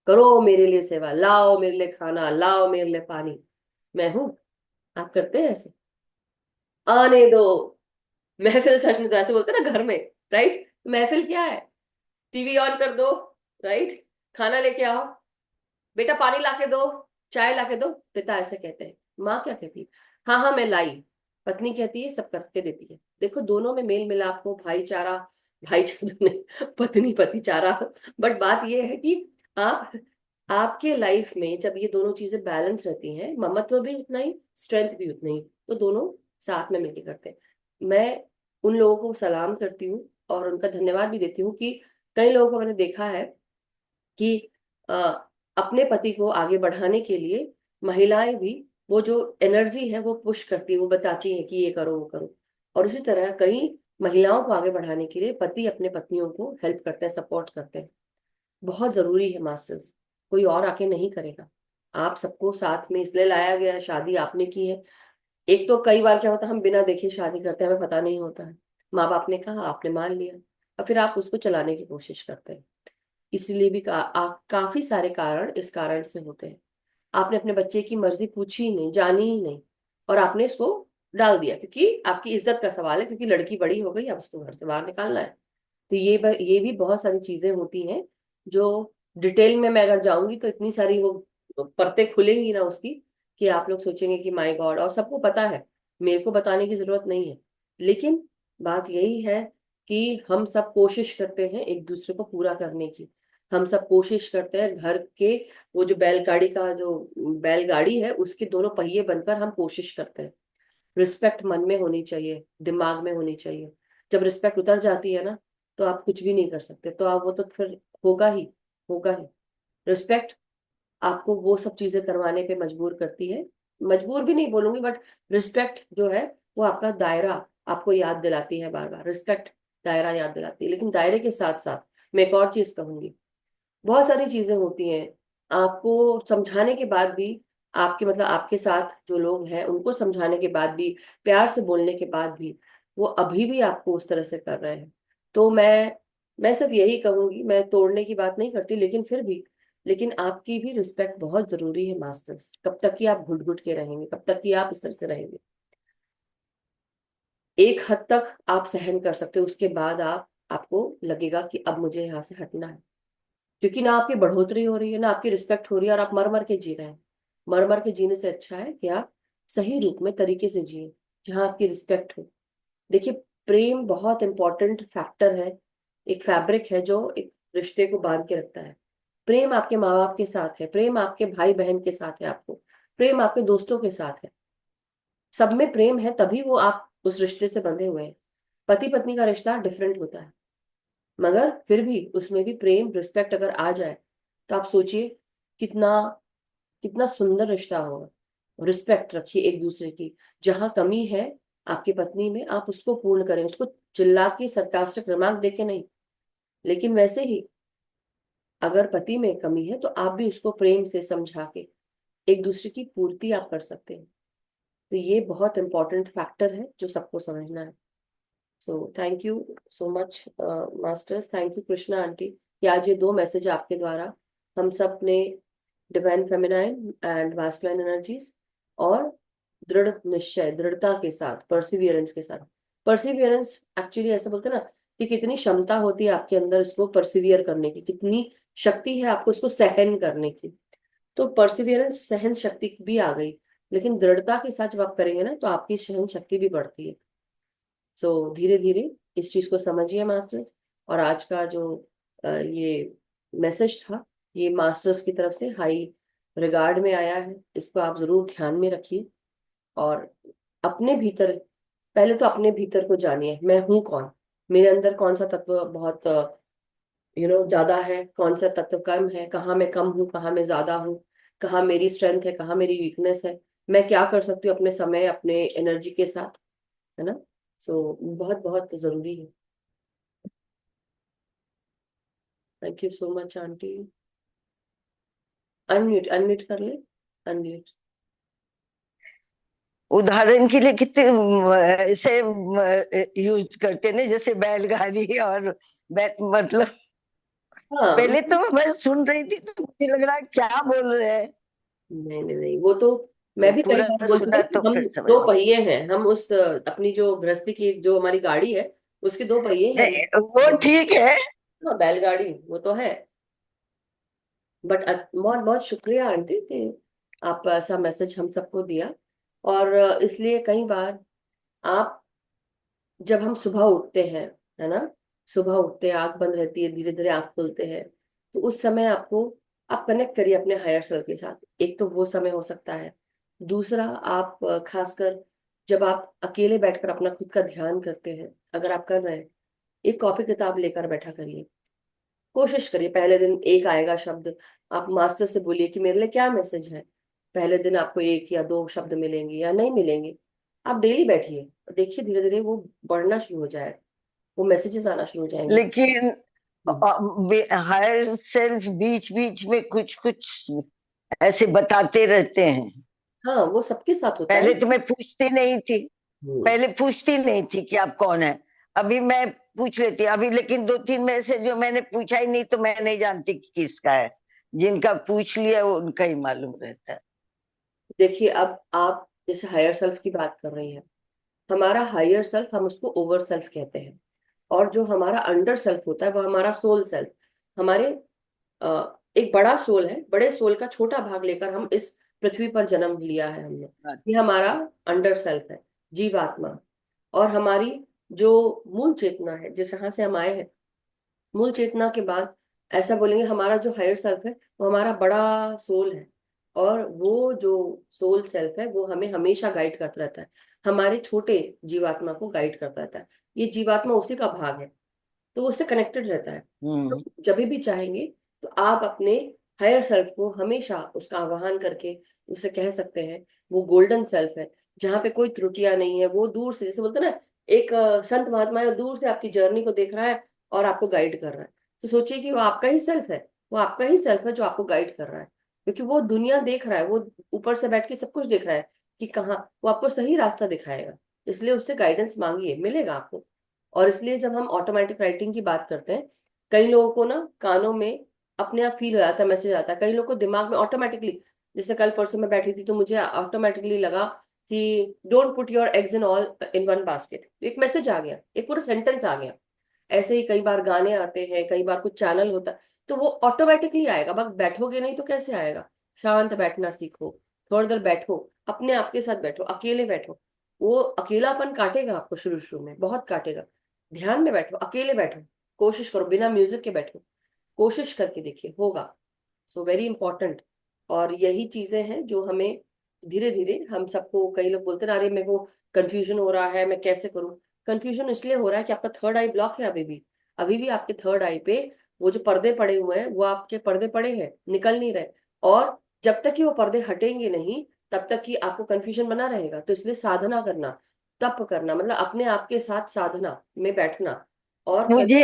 करो मेरे लिए सेवा, लाओ मेरे लिए खाना, लाओ मेरे लिए पानी, मैं हूँ। आप करते हैं ऐसे? आने दो महफिल, सच में तो ऐसे बोलते हैं ना घर में, राइट? महफिल क्या है? टीवी ऑन कर दो, राइट? खाना लेके आओ, बेटा पानी लाके दो, चाय लाके दो। पिता ऐसे कहते हैं। माँ क्या कहती है? हाँ हाँ मैं लाई। पत्नी कहती है सब करके देती है। देखो दोनों में मेल मिलाप हो, भाईचारा, भाईचारा तो नहीं, पत्नी पति चारा। बट बात ये है कि आप, आपके लाइफ में जब ये दोनों चीजें बैलेंस रहती हैं, ममत्व भी उतना ही, स्ट्रेंथ भी उतनी ही, तो दोनों साथ में मिलकर करते हैं। मैं उन लोगों को सलाम करती हूँ और उनका धन्यवाद भी देती हूँ कि कई लोगों को मैंने देखा है कि अ, अपने पति को आगे बढ़ाने के लिए महिलाएं भी, वो जो एनर्जी है वो पुश करती है, वो बताती है कि ये करो वो करो। और उसी तरह कई महिलाओं को आगे बढ़ाने के लिए पति अपने पत्नियों को हेल्प करते हैं, सपोर्ट करते हैं। बहुत जरूरी है मास्टर्स, कोई और आके नहीं करेगा। आप सबको साथ में इसलिए लाया गया है, शादी आपने की है। एक तो कई बार क्या होता है, हम बिना देखे शादी करते हैं, हमें पता नहीं होता है। माँ बाप ने कहा, आपने मान लिया, और फिर आप उसको चलाने की कोशिश करते हैं। इसलिए भी काफी सारे कारण इस कारण से होते हैं। आपने अपने बच्चे की मर्जी पूछी ही नहीं, जानी ही नहीं, और आपने इसको डाल दिया क्योंकि आपकी इज्जत का सवाल है, क्योंकि लड़की बड़ी हो गई, अब उसको घर से बाहर निकालना है। तो ये भी बहुत सारी चीजें होती हैं जो डिटेल में मैं अगर जाऊंगी तो इतनी सारी वो परतें खुलेंगी ना उसकी, कि आप लोग सोचेंगे कि माय गॉड, और सबको पता है, मेरे को बताने की जरूरत नहीं है। लेकिन बात यही है कि हम सब कोशिश करते हैं एक दूसरे को पूरा करने की। हम सब कोशिश करते हैं घर के, वो जो बैलगाड़ी का जो बैलगाड़ी है उसके दोनों पहिए बनकर हम कोशिश करते हैं। रिस्पेक्ट मन में होनी चाहिए, दिमाग में होनी चाहिए। जब रिस्पेक्ट उतर जाती है ना, तो आप कुछ भी नहीं कर सकते, तो आप वो तो फिर होगा ही, होगा ही। रिस्पेक्ट आपको वो सब चीजें करवाने पे मजबूर करती है। मजबूर भी नहीं बोलूंगी, बट रिस्पेक्ट जो है वो आपका दायरा आपको याद दिलाती है, बार बार रिस्पेक्ट दायरा याद दिलाती है। लेकिन दायरे के साथ साथ मैं एक और चीज कहूंगी, बहुत सारी चीजें होती हैं आपको समझाने के बाद भी, आपके मतलब आपके साथ जो लोग हैं उनको समझाने के बाद भी, प्यार से बोलने के बाद भी वो अभी भी आपको उस तरह से कर रहे हैं। तो मैं सिर्फ यही कहूंगी, मैं तोड़ने की बात नहीं करती, लेकिन फिर भी, लेकिन आपकी भी रिस्पेक्ट बहुत जरूरी है मास्टर्स। कब तक कि आप घुट घुट के रहेंगे, कब तक कि आप इस तरह से रहेंगे? एक हद तक आप सहन कर सकते हो, उसके बाद आपको लगेगा कि अब मुझे यहाँ से हटना है। क्योंकि ना आपकी बढ़ोतरी हो रही है, ना आपकी रिस्पेक्ट हो रही है, और आप मर मर के जी रहे हैं। मर मर के जीने से अच्छा है कि आप सही रूप में तरीके से जिए, जहाँ आपकी रिस्पेक्ट हो। देखिए, प्रेम बहुत इंपॉर्टेंट फैक्टर है, एक फैब्रिक है जो एक रिश्ते को बांध के रखता है। प्रेम आपके माँ बाप के साथ है, प्रेम आपके भाई बहन के साथ है, आपको प्रेम आपके दोस्तों के साथ है। सब में प्रेम है, तभी वो आप उस रिश्ते से बंधे हुए हैं। पति पत्नी का रिश्ता डिफरेंट होता है, मगर फिर भी उसमें भी प्रेम रिस्पेक्ट अगर आ जाए तो आप सोचिए कितना कितना सुंदर रिश्ता होगा। रिस्पेक्ट रखिए एक दूसरे की। जहां कमी है आपकी पत्नी में, आप उसको पूर्ण करें, उसको चिल्ला के सरकास्टिक रिमार्क देके नहीं। लेकिन वैसे ही अगर पति में कमी है तो आप भी उसको प्रेम से समझा के एक दूसरे की पूर्ति आप कर सकते हैं। तो ये बहुत इंपॉर्टेंट फैक्टर है जो सबको समझना है। सो thank you so much masters, thank you Krishna aunty, कि आज ये दो मैसेज आपके द्वारा हम सब ने divine feminine and masculine energies, और दृढ़ निश्चय, दृढ़ता के साथ, परसिवियरेंस के साथ। परसिवियरेंस एक्चुअली ऐसा बोलते हैं ना कि कितनी क्षमता होती है आपके अंदर इसको परसिवियर करने की, कितनी शक्ति है आपको इसको सहन करने की। तो परसिवियरेंस, सहन शक्ति भी आ गई। लेकिन दृढ़ता के साथ जब आप करेंगे ना तो आपकी सहन शक्ति भी बढ़ती है। सो धीरे धीरे इस चीज को समझिए मास्टर्स। और आज का जो ये मैसेज था, ये मास्टर्स की तरफ से हाई रिगार्ड में आया है, इसको आप जरूर ध्यान में रखिए। और अपने भीतर, पहले तो अपने भीतर को जानिए, मैं हूं कौन, मेरे अंदर कौन सा तत्व बहुत ज्यादा है, कौन सा तत्व कम है, कहाँ मैं कम हूँ, कहाँ मैं ज्यादा हूँ, कहाँ मेरी स्ट्रेंथ है, कहाँ मेरी वीकनेस है, मैं क्या कर सकती हूँ अपने समय, अपने एनर्जी के साथ, है ना? सो बहुत बहुत जरूरी है। Thank you so much aunty. Unmute unmute कर ले, अनम्यूट। उदाहरण के लिए कितने ऐसे यूज करते ना, जैसे बैलगाड़ी और मतलब हाँ, पहले तो मैं सुन रही थी तो मुझे लग रहा है क्या बोल रहे हैं। नहीं नहीं नहीं, वो तो मैं जब भी कई पूरा बार बोलती हूँ सुना ना कि तो हम फिर समझ दो में। पहिए हैं, हम उस अपनी जो गृहस्थी की जो हमारी गाड़ी है उसके दो पहिए हैं। नहीं, वो ठीक है। हाँ, बैलगाड़ी वो तो है। बट बहुत बहुत शुक्रिया आंटी कि आप ऐसा मैसेज हम सबको दिया। और इसलिए कई बार आप, जब हम सुबह उठते हैं, है ना, सुबह उठते हैं, आंख बंद रहती है, धीरे धीरे आंख खुलते हैं, तो उस समय आपको, आप कनेक्ट करिए अपने हायर सेल्फ के साथ। एक तो वो समय हो सकता है। दूसरा, आप खासकर जब आप अकेले बैठकर अपना खुद का ध्यान करते हैं, अगर आप कर रहे हैं, एक कॉपी किताब लेकर बैठा करिए। कोशिश करिए, पहले दिन एक आएगा शब्द, आप मास्टर से बोलिए कि मेरे लिए क्या मैसेज है। पहले दिन आपको एक या दो शब्द मिलेंगे या नहीं मिलेंगे, आप डेली बैठिए, देखिए धीरे धीरे वो बढ़ना शुरू हो जाएगा, वो मैसेजेस आना शुरू हो जाएंगे। लेकिन हम्म। हायर सेल्फ बीच बीच में कुछ कुछ ऐसे बताते रहते हैं। हाँ, वो सबके साथ होता है। पहले तो मैं पूछती नहीं थी, हम्म। पहले पूछती नहीं थी कि आप कौन है। अभी मैं पूछ लेती अभी, लेकिन दो तीन में से जो मैंने पूछा ही नहीं तो मैं नहीं जानती कि किसका है। जिनका पूछ लिया वो उनका ही मालूम रहता है। देखिए, अब आप जैसे हायर सेल्फ की बात कर रही हैं, हमारा हायर सेल्फ हम उसको ओवर सेल्फ कहते हैं। और जो हमारा अंडर सेल्फ होता है वो हमारा सोल सेल्फ। हमारे एक बड़ा सोल है, बड़े सोल का छोटा भाग लेकर हम इस पृथ्वी पर जन्म लिया है हमने। ये हमारा अंडर सेल्फ है, जीवात्मा। और हमारी जो मूल चेतना है, जिस जहाँ से हम आए हैं, मूल चेतना के बाद ऐसा बोलेंगे हमारा जो हायर सेल्फ है वो हमारा बड़ा सोल है। और वो जो सोल सेल्फ है वो हमें हमेशा गाइड करता रहता है, हमारे छोटे जीवात्मा को गाइड करता रहता है। ये जीवात्मा उसी का भाग है, तो वो उससे कनेक्टेड रहता है। हम्म। तो जब भी चाहेंगे तो आप अपने हायर सेल्फ को हमेशा उसका आह्वान करके उसे कह सकते हैं वो गोल्डन सेल्फ है, जहाँ पे कोई त्रुटियां नहीं है। वो दूर से, जैसे बोलते हैं ना, एक संत महात्मा है, दूर से आपकी जर्नी को देख रहा है और आपको गाइड कर रहा है। तो सोचिए कि वो आपका ही सेल्फ है, वो आपका ही सेल्फ है जो आपको गाइड कर रहा है, क्योंकि वो दुनिया देख रहा है, वो ऊपर से बैठ के सब कुछ देख रहा है कि कहाँ वो आपको सही रास्ता दिखाएगा। इसलिए उससे गाइडेंस मांगिए, मिलेगा आपको। और इसलिए जब हम ऑटोमेटिक राइटिंग की बात करते हैं, कई लोगों को ना कानों में अपने आप फील हो जाता है, मैसेज आता है, कई लोगों को दिमाग में ऑटोमेटिकली। जैसे कल परसों मैं बैठी थी तो मुझे ऑटोमेटिकली लगा कि don't put your eggs in all in one basket, एक मैसेज आ गया, एक पूरा सेंटेंस आ गया। ऐसे ही कई बार गाने आते हैं, कई बार कुछ चैनल होता है, तो वो ऑटोमेटिकली आएगा, बस बैठोगे नहीं तो कैसे आएगा। शांत बैठना सीखो, थोड़ी देर बैठो, अपने आप के साथ बैठो, अकेले बैठो। वो अकेलापन काटेगा आपको, शुरू शुरू में बहुत काटेगा। ध्यान में बैठो, अकेले बैठो, कोशिश करो बिना म्यूजिक के बैठो, कोशिश करके देखिए, होगा। So very important. और यही चीजें हैं जो हमें धीरे धीरे, हम सबको, कई लोग बोलते हैं अरे मेरे को कंफ्यूजन हो रहा है, मैं कैसे करूं। कंफ्यूजन इसलिए हो रहा है कि आपका थर्ड आई ब्लॉक है अभी भी। अभी भी आपके थर्ड आई पे वो जो पर्दे पड़े हुए हैं, वो आपके पर्दे पड़े हैं, निकल नहीं रहे। और जब तक कि वो पर्दे हटेंगे नहीं, तब तक कि आपको कंफ्यूजन बना रहेगा। तो इसलिए साधना करना, तप करना, मतलब अपने आप के साथ साधना में बैठना। और मुझे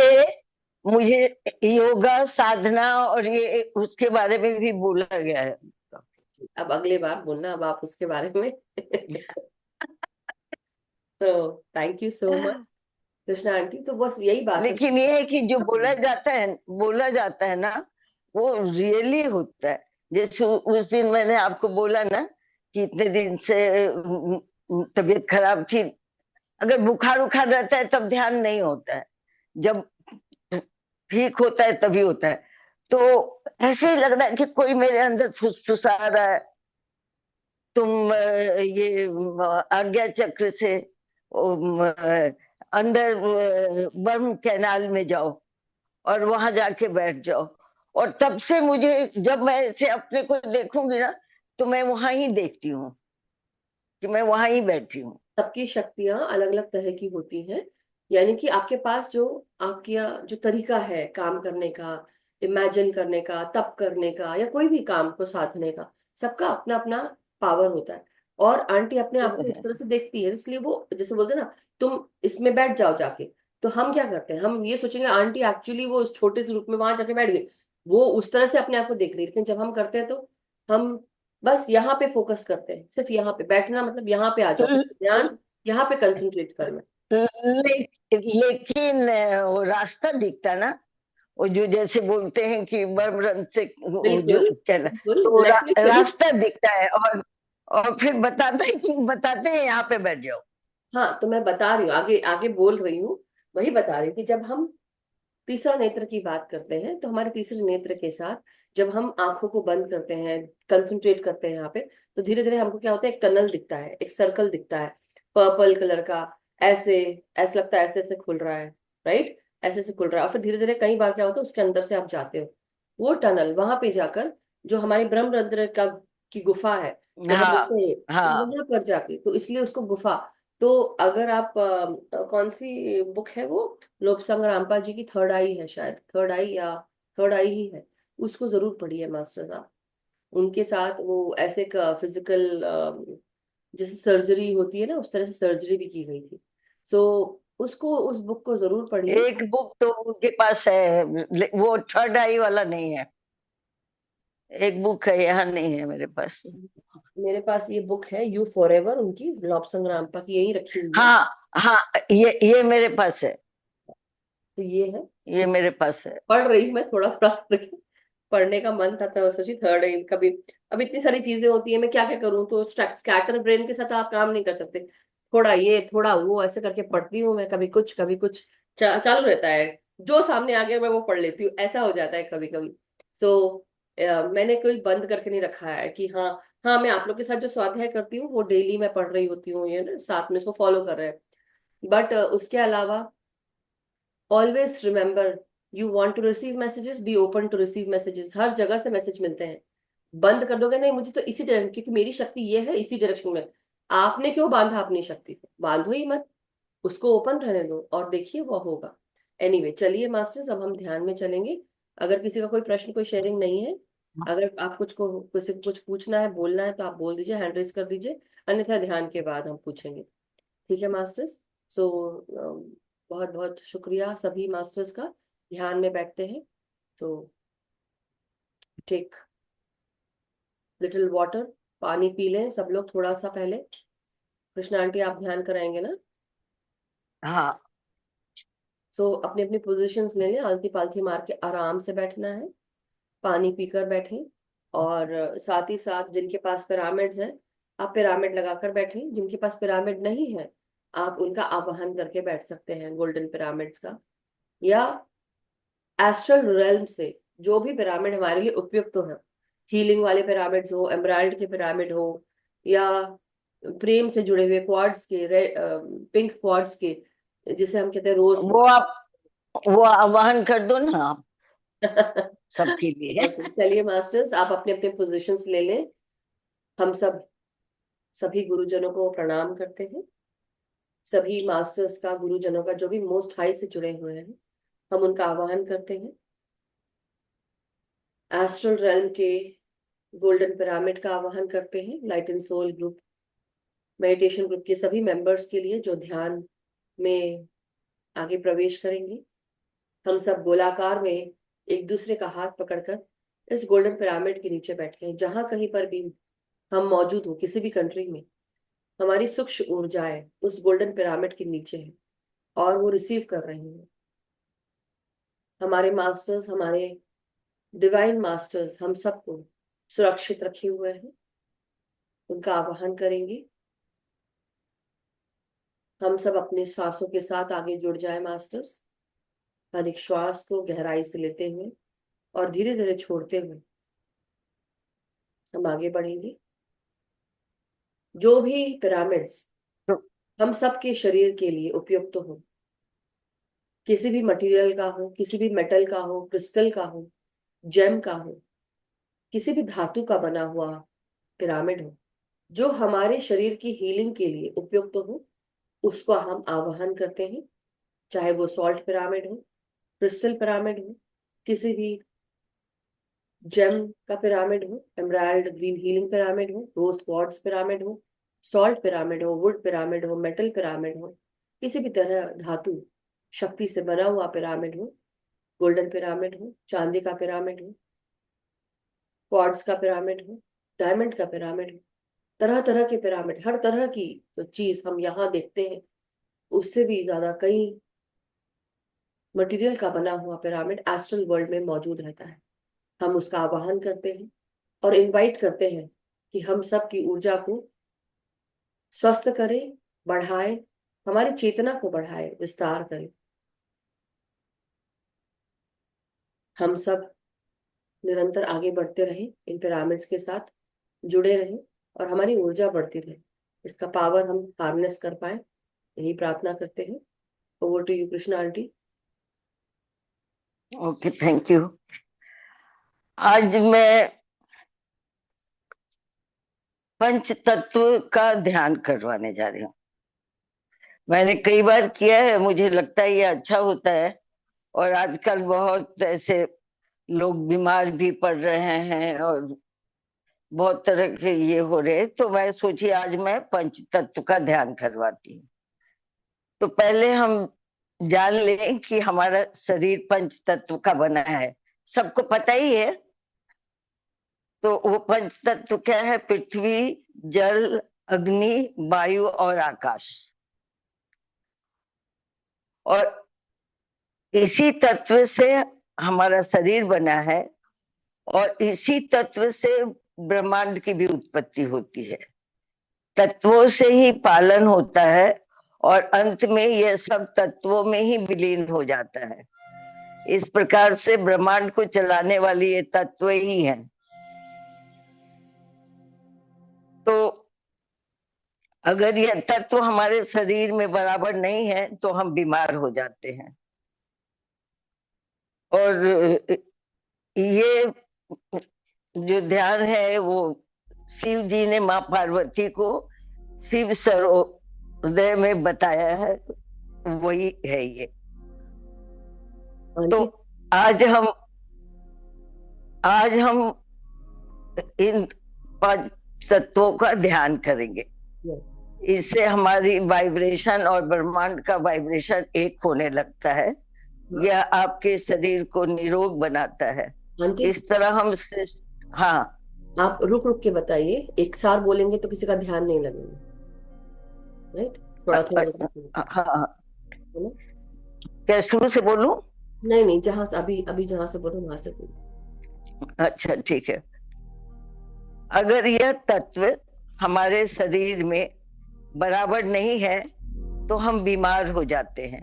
मुझे योगा साधना और ये उसके बारे में भी बोला गया है। अब अगले बार बोलना अब आप उसके बारे में। तो thank you so much Krishna aunty. तो बस यही बात है। लेकिन ये है कि जो बोला जाता है ना, वो रियली होता है। जैसे उस दिन मैंने आपको बोला ना कि इतने दिन से तबीयत खराब थी। अगर बुखार उखार रहता है तब ध्यान नहीं होता है, जब ठीक होता है तभी होता है। तो ऐसे ही लग रहा है कि कोई मेरे अंदर फुसफुसा रहा है, तुम ये आज्ञा चक्र से अंदर बर्म कैनाल में जाओ और वहां जाके बैठ जाओ। और तब से मुझे, जब मैं ऐसे अपने को देखूंगी ना, तो मैं वहां ही देखती हूँ कि मैं वहां ही बैठी हूँ। सबकी शक्तियां अलग अलग तरह की होती हैं। यानी कि आपके पास जो आपका जो तरीका है काम करने का, इमेजिन करने का, तप करने का, या कोई भी काम को साधने का, सबका अपना अपना पावर होता है। और आंटी अपने तो आप को उस तरह से देखती है, इसलिए वो जैसे बोलते हैं ना, तुम इसमें बैठ जाओ जाके। तो हम क्या करते हैं, हम ये सोचेंगे आंटी एक्चुअली वो उस छोटे से रूप में वहां जाके बैठ गई, वो उस तरह से अपने आप को देख रही है। लेकिन जब हम करते हैं तो हम बस यहाँ पे फोकस करते हैं, सिर्फ यहाँ पे बैठना, मतलब यहाँ पे आ जाओ, ध्यान यहाँ पे कंसंट्रेट करना। लेकिन वो रास्ता दिखता ना, वो जो जैसे बोलते हैं कि बर्म रंग से वो जो बिल्कुल क्या ना, बिल्कुल, तो वो लेट मी फिनिश। रास्ता दिखता है। और फिर बताते हैं यहाँ पे बैठ जाओ। हाँ, तो मैं बता रही हूँ, आगे आगे बोल रही हूँ। वही बता रही हूँ कि जब हम तीसरा नेत्र की बात करते हैं, तो हमारे तीसरे नेत्र के साथ जब हम आंखों को बंद करते हैं, कंसंट्रेट करते हैं यहाँ पे, तो धीरे धीरे हमको क्या होता है, एक टनल दिखता है, एक सर्कल दिखता है, पर्पल कलर का। ऐसे ऐसे लगता है, ऐसे ऐसे खुल रहा है, राइट, ऐसे ऐसे खुल रहा है। और फिर धीरे धीरे कई बार क्या होता है, उसके अंदर से आप जाते हो, वो टनल वहां पे जाकर, जो हमारी ब्रह्मरंध्र का की गुफा है, जब हम हाँ, बोलते हैं, तो हाँ। वहां पर जाके, तो इसलिए उसको गुफा। तो अगर आप कौन सी बुक है वो, लोबसंग रामपा जी की थर्ड आई है शायद, थर्ड आई या थर्ड आई ही है, उसको जरूर पढ़िए मास्टर साहब। उनके साथ वो ऐसे का फिजिकल, जैसे सर्जरी होती है ना, उस तरह से सर्जरी भी की गई थी। सो उसको, उस बुक को जरूर पढ़िए। एक बुक तो उनके पास है, वो थर्ड आई वाला नहीं है। एक बुक है, यहाँ नहीं है मेरे पास। मेरे पास ये बुक है, यू फॉर एवर, उनकी लोबसंग रामपा की, यही रखी हुई है। हाँ, हाँ। ये मेरे पास है। तो ये है, ये मेरे पास है। पढ़ रही हूँ मैं थोड़ा थोड़ा करके। पढ़ने का मन था तो सोची थर्ड एड कभी। अब इतनी सारी चीजें होती है, मैं क्या क्या करूँ, तो स्कैटर ब्रेन के साथ आप काम नहीं कर सकते। थोड़ा ये थोड़ा वो ऐसे करके पढ़ती हूँ मैं, कभी कुछ कभी कुछ, चालू रहता है। जो सामने आ गया मैं वो पढ़ लेती हूँ, ऐसा हो जाता है कभी कभी। सो मैंने कोई बंद करके नहीं रखा है कि हाँ, हाँ मैं आप लोग के साथ जो स्वाध्याय करती हूँ वो डेली मैं पढ़ रही होती हूँ, ये ना साथ में इसको फॉलो कर रहे हैं। बट उसके अलावा always remember, you want to receive messages, be open to receive messages. हर जगह से मैसेज मिलते हैं। बंद कर दोगे नहीं, मुझे तो इसी डायरेक्शन, क्योंकि मेरी शक्ति ये है इसी डायरेक्शन में, आपने क्यों बांधा अपनी शक्ति को, बांधो ही मत, उसको ओपन रहने दो और देखिए वो होगा। एनीवे, चलिए मास्टर्स, अब हम ध्यान में चलेंगे। अगर किसी का कोई प्रश्न, कोई शेयरिंग नहीं है, अगर आप कुछ को किसी को कुछ पूछना है, बोलना है, तो आप बोल दीजिए, हैंड रेज कर दीजिए, अन्यथा ध्यान के बाद हम पूछेंगे। ठीक है मास्टर्स। सो बहुत बहुत शुक्रिया सभी मास्टर्स का। ध्यान में बैठते हैं तो टेक लिटिल वाटर, पानी पी लें सब लोग थोड़ा सा पहले। कृष्णा आंटी आप ध्यान कराएंगे ना? हाँ। सो अपनी अपनी पोजीशंस ले लें, आलती पालती मार के आराम से बैठना है, पानी पीकर बैठें। और साथ ही साथ जिनके पास पिरामिड्स हैं, आप पिरामिड लगाकर बैठें। जिनके पास पिरामिड नहीं है, आप उनका आवाहन करके बैठ सकते हैं, गोल्डन पिरामिड्स का, या एस्ट्रल रेल्म से जो भी पिरामिड हमारे लिए उपयुक्त हो। हीलिंग वाले पिरामिड्स हो, एमराल्ड के पिरामिड हो, या प्रेम से जुड़े हुए क्वार्ट्स के, पिंक क्वार्ट्स के, जिसे हम कहते हैं रोज वो आप वो आह्वान कर दो ना आप, क्वार्ट्स। सबके लिए। ओके, चलिए मास्टर्स, आप अपने अपने पोजीशंस ले लें। हम सब सभी गुरुजनों को प्रणाम करते हैं। सभी मास्टर्स का, गुरुजनों का, जो भी मोस्ट हाई से जुड़े हुए हैं, हम उनका आह्वान करते हैं। एस्ट्रल रेल्म के गोल्डन पिरामिड का आह्वान करते हैं, light and soul group, meditation group के सभी मेंबर्स के लिए जो ध्यान में आगे प्रवेश करेंगे। हम सब गोलाकार में एक दूसरे का हाथ पकड़कर इस गोल्डन पिरामिड के नीचे बैठे हैं। जहां कहीं पर भी हम मौजूद हो, किसी भी कंट्री में, हमारी सूक्ष्म ऊर्जाएं उस गोल्डन पिरामिड के नीचे है और वो रिसीव कर रही हैं। हमारे मास्टर्स, हमारे डिवाइन मास्टर्स हम सबको सुरक्षित रखे हुए हैं। उनका आवाहन करेंगे। हम सब अपने सांसों के साथ आगे जुड़ जाए मास्टर्स। हर एक श्वास को गहराई से लेते हुए और धीरे धीरे छोड़ते हुए हम आगे बढ़ेंगे। जो भी पिरामिड्स तो हम सबके शरीर के लिए उपयुक्त हो, किसी भी मटेरियल का हो, किसी भी मेटल का हो, क्रिस्टल का हो, जेम का हो, किसी भी धातु का बना हुआ पिरामिड हो, जो हमारे शरीर की हीलिंग के लिए उपयुक्त हो, उसको हम आवाहन करते हैं। चाहे वो सॉल्ट पिरामिड हो, क्रिस्टल पिरामिड हो, किसी भी जेम का पिरामिड हो, एमराल्ड ग्रीन हीलिंग पिरामिड हो, रोज क्वार्ट्ज पिरामिड हो, सॉल्ट पिरामिड हो, वुड पिरामिड हो, मेटल पिरामिड हो, किसी भी तरह धातु शक्ति से बना हुआ पिरामिड हो, गोल्डन पिरामिड हो, चांदी का पिरामिड हो, क्वार्ट्ज का पिरामिड हो, डायमंड का पिरामिड हो, तरह तरह के पिरामिड, हर तरह की जो चीज हम यहाँ देखते हैं उससे भी ज्यादा कई मटेरियल का बना हुआ पिरामिड एस्ट्रल वर्ल्ड में मौजूद रहता है। हम उसका आवाहन करते हैं और इनवाइट करते हैं कि हम सब की ऊर्जा को स्वस्थ करे, बढ़ाए, हमारी चेतना को बढ़ाए, विस्तार करे। हम सब निरंतर आगे बढ़ते रहें, इन पिरामिड्स के साथ जुड़े रहें और हमारी ऊर्जा बढ़ती रहे, इसका पावर हम हार्नेस कर पाए, यही प्रार्थना करते हैं। Over to you Krishna aunty. Okay, thank you. आज मैं पंच तत्व का ध्यान करवाने जा रही हूँ। मैंने कई बार किया है, मुझे लगता है ये अच्छा होता है। और आजकल बहुत ऐसे लोग बीमार भी पड़ रहे हैं और बहुत तरह के ये हो रहे हैं, तो मैं सोची आज मैं पंच तत्व का ध्यान करवाती हूँ। तो पहले हम जान लें कि हमारा शरीर पंच तत्व का बना है। सबको पता ही है। तो वो पंच तत्व क्या है? पृथ्वी, जल, अग्नि, वायु और आकाश। और इसी तत्व से हमारा शरीर बना है और इसी तत्व से ब्रह्मांड की भी उत्पत्ति होती है। तत्वों से ही पालन होता है और अंत में यह सब तत्वों में ही विलीन हो जाता है। इस प्रकार से ब्रह्मांड को चलाने वाली ये तत्व ही है। तो अगर यह तत्व हमारे शरीर में बराबर नहीं है तो हम बीमार हो जाते हैं। और ये जो ध्यान है वो शिव जी ने माँ पार्वती को शिव सरोदय में बताया है, वही है ये। तो आंटी। आज हम आज हम इन पांच तत्वों का ध्यान करेंगे। यस। इससे हमारी वाइब्रेशन और ब्रह्मांड का वाइब्रेशन एक होने लगता है। हाँ। यह आपके शरीर को निरोग बनाता है। आंटी, इस तरह हम हाँ। आप रुक रुक के बताइए, एक सार बोलेंगे तो किसी का ध्यान नहीं लगेगा। राइट, थोड़ा थोड़ा रुक रुक के बताइए, हाँ, है ना? क्या शुरू से बोलूं? नहीं नहीं, जहां से अभी अभी जहां से बोलो वहां से बोलो। अच्छा ठीक है। अगर यह तत्व हमारे शरीर में बराबर नहीं है तो हम बीमार हो जाते हैं।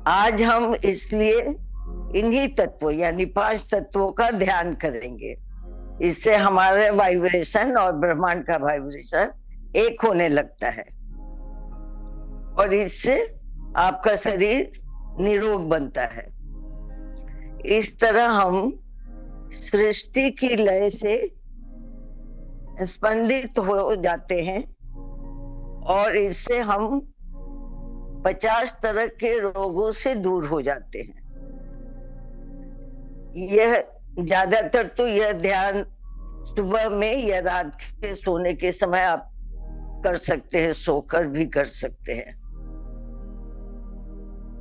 आज हम इसलिए इन्हीं तत्वों यानी पांच तत्वों का ध्यान करेंगे। इससे हमारे वाइब्रेशन और ब्रह्मांड का वाइब्रेशन एक होने लगता है, और इससे आपका शरीर निरोग बनता है। इस तरह हम सृष्टि की लय से स्पंदित हो जाते हैं, और इससे हम 50 तरह के रोगों से दूर हो जाते हैं। यह ज्यादातर तो यह ध्यान सुबह में या रात के सोने के समय आप कर सकते हैं, सोकर भी कर सकते हैं।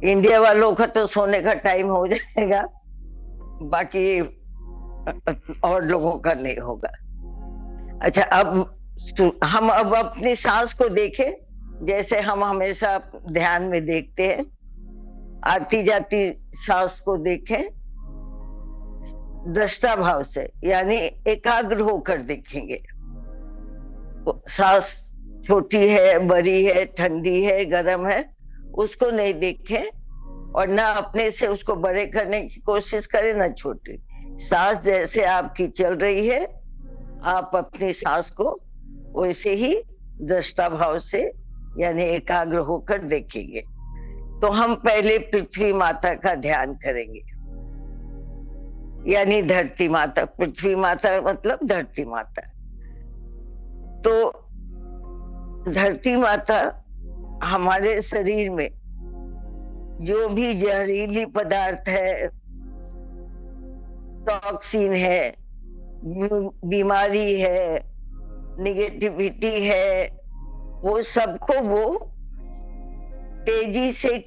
इंडिया वालों का तो सोने का टाइम हो जाएगा, बाकी और लोगों का नहीं होगा। अच्छा, हम अब अपनी सांस को देखें, जैसे हम हमेशा ध्यान में देखते हैं। आती जाती सांस को देखें दृष्टा भाव से, यानी एकाग्र होकर देखेंगे। सांस छोटी है, बड़ी है, ठंडी है, गर्म है, उसको नहीं देखें, और ना अपने से उसको बड़े करने की कोशिश करें ना छोटी। सांस जैसे आपकी चल रही है, आप अपनी सांस को वैसे ही दृष्टा भाव से यानी एकाग्र होकर देखेंगे। तो हम पहले पृथ्वी माता का ध्यान करेंगे, यानी धरती माता। पृथ्वी माता मतलब धरती माता। तो धरती माता हमारे शरीर में जो भी जहरीली पदार्थ है, टॉक्सिन है, बीमारी है, निगेटिविटी है, वो सबको वो तेजी से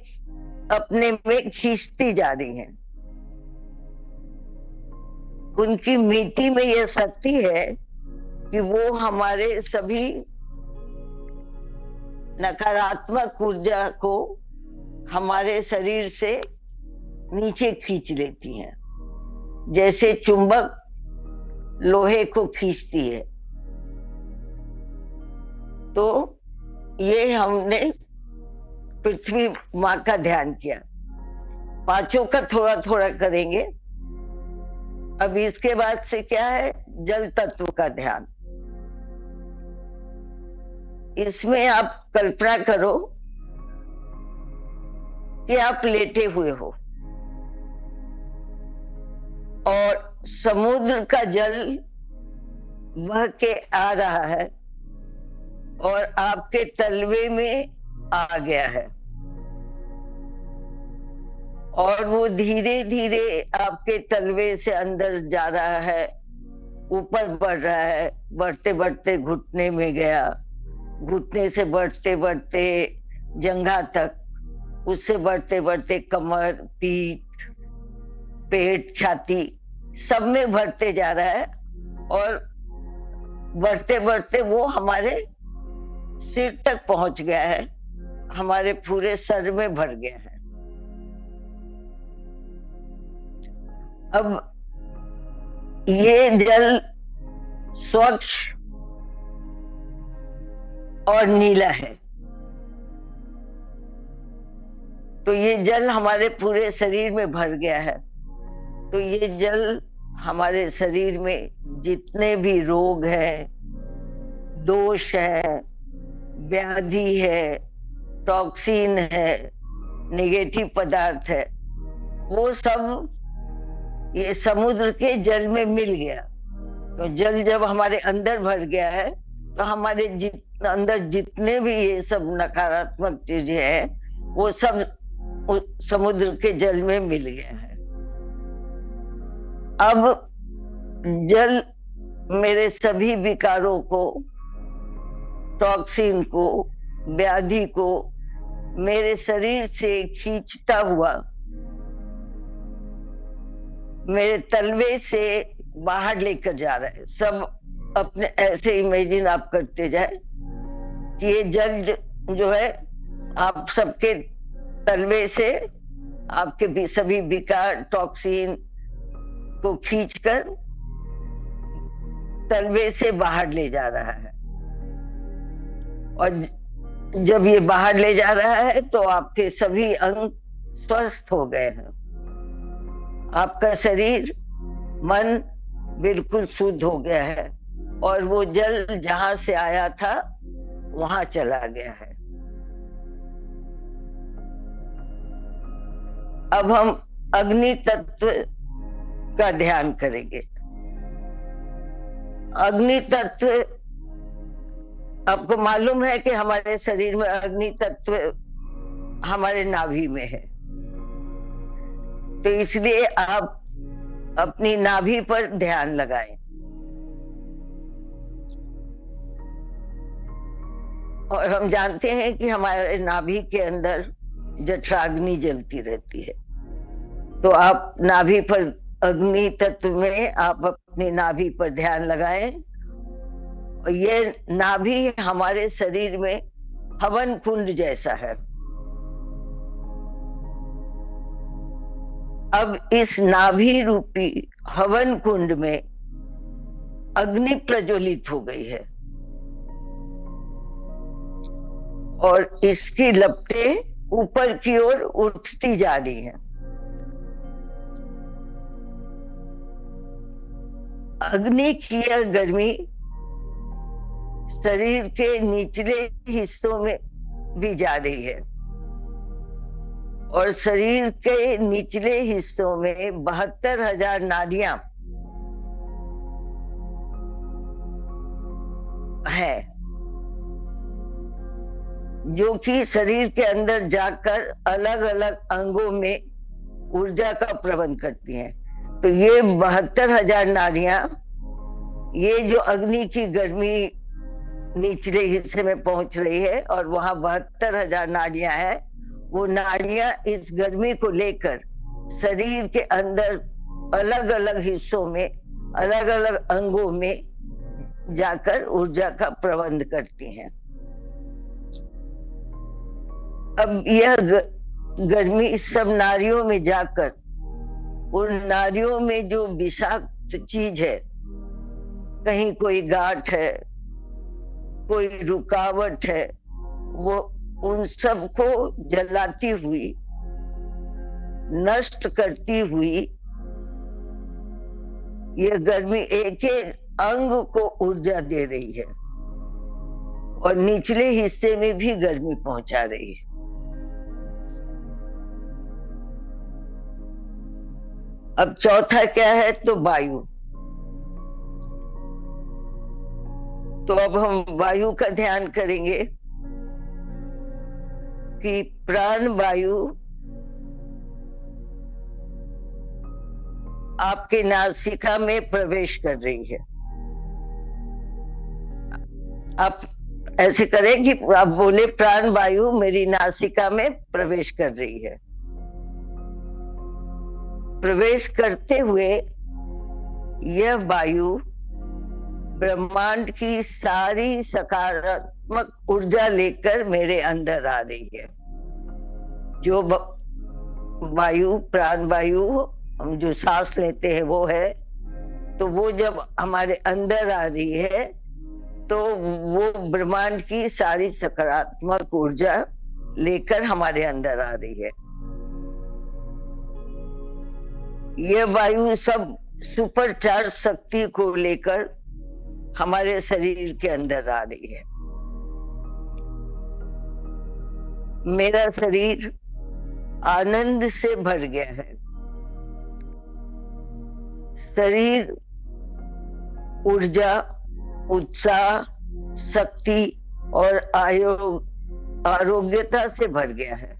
अपने में खींचती जा रही हैं। उनकी मिट्टी में यह शक्ति है कि वो हमारे सभी नकारात्मक ऊर्जा को हमारे शरीर से नीचे खींच लेती हैं, जैसे चुंबक लोहे को खींचती है। तो ये हमने पृथ्वी माँ का ध्यान किया। पांचों का थोड़ा थोड़ा करेंगे। अब इसके बाद से क्या है, जल तत्व का ध्यान। इसमें आप कल्पना करो कि आप लेटे हुए हो और समुद्र का जल बह के आ रहा है और आपके तलवे में आ गया है, और वो धीरे धीरे आपके तलवे से अंदर जा रहा है, ऊपर बढ़ रहा है, बढ़ते बढ़ते घुटने में गया, घुटने से बढ़ते बढ़ते जंघा तक, उससे बढ़ते बढ़ते कमर, पीठ, पेट, छाती, सब में बढ़ते जा रहा है, और बढ़ते बढ़ते वो हमारे सिर तक पहुंच गया है, हमारे पूरे सर में भर गया है। अब ये जल स्वच्छ और नीला है। तो ये जल हमारे पूरे शरीर में भर गया है। तो ये जल हमारे शरीर में जितने भी रोग हैं, दोष है, व्याधि है, टॉक्सिन है, नेगेटिव पदार्थ है, वो सब ये समुद्र के जल में मिल गया। तो जल जब हमारे अंदर भर गया है, तो हमारे अंदर जितने भी ये सब नकारात्मक चीजें हैं, वो सब समुद्र के जल में मिल गया है। अब जल मेरे सभी विकारों को, टॉक्सिन को, व्याधि को मेरे शरीर से खींचता हुआ मेरे तलवे से बाहर लेकर जा रहा है। सब अपने ऐसे इमेजिन आप करते जाए कि ये जल जो है आप सबके तलवे से आपके भी सभी विकार, टॉक्सिन को खींचकर तलवे से बाहर ले जा रहा है। और जब ये बाहर ले जा रहा है तो आपके सभी अंग स्वस्थ हो गए हैं। आपका शरीर, मन बिल्कुल शुद्ध हो गया है और वो जल जहां से आया था वहां चला गया है। अब हम अग्नि तत्व का ध्यान करेंगे। अग्नि तत्व, आपको मालूम है कि हमारे शरीर में अग्नि तत्व हमारे नाभि में है, तो इसलिए आप अपनी नाभि पर ध्यान लगाएं। और हम जानते हैं कि हमारे नाभि के अंदर जठराग्नि जलती रहती है, तो आप नाभि पर, अग्नि तत्व में आप अपनी नाभि पर ध्यान लगाएं। और ये नाभि हमारे शरीर में हवन कुंड जैसा है। अब इस नाभि रूपी हवन कुंड में अग्नि प्रज्वलित हो गई है और इसकी लपटें ऊपर की ओर उठती जा रही हैं। अग्नि की यह गर्मी शरीर के निचले हिस्सों में भी जा रही है और शरीर के निचले हिस्सों में 72,000 नाड़ियां हैं, जो कि शरीर के अंदर जाकर अलग अलग अंगों में ऊर्जा का प्रबंध करती हैं। तो ये 72,000 नाड़ियां, ये जो अग्नि की गर्मी निचले हिस्से में पहुंच रही है और वहां 72,000 नाड़ियां हैं, वो नाड़ियां इस गर्मी को लेकर शरीर के अंदर अलग अलग हिस्सों में, अलग अलग अंगों में जाकर ऊर्जा का प्रबंध करती हैं। अब यह गर्मी सब नाड़ियों में जाकर उन नाड़ियों में जो विषाक्त चीज है, कहीं कोई गांठ है, कोई रुकावट है, वो उन सब को जलाती हुई, नष्ट करती हुई ये गर्मी एक एक अंग को ऊर्जा दे रही है और निचले हिस्से में भी गर्मी पहुंचा रही है। अब चौथा क्या है, तो वायु। तो अब हम वायु का ध्यान करेंगे कि प्राण वायु आपके नासिका में प्रवेश कर रही है। आप ऐसे करें कि आप बोले, प्राण वायु मेरी नासिका में प्रवेश कर रही है। प्रवेश करते हुए यह वायु ब्रह्मांड की सारी सकारात्मक ऊर्जा लेकर मेरे अंदर आ रही है। जो वायु, प्राण वायु हम जो सांस लेते हैं वो है, तो वो जब हमारे अंदर आ रही है तो वो ब्रह्मांड की सारी सकारात्मक ऊर्जा लेकर हमारे अंदर आ रही है। यह वायु सब सुपरचार्ज शक्ति को लेकर हमारे शरीर के अंदर आ रही है। मेरा शरीर आनंद से भर गया है। शरीर ऊर्जा, उत्साह, शक्ति और आरोग्यता से भर गया है।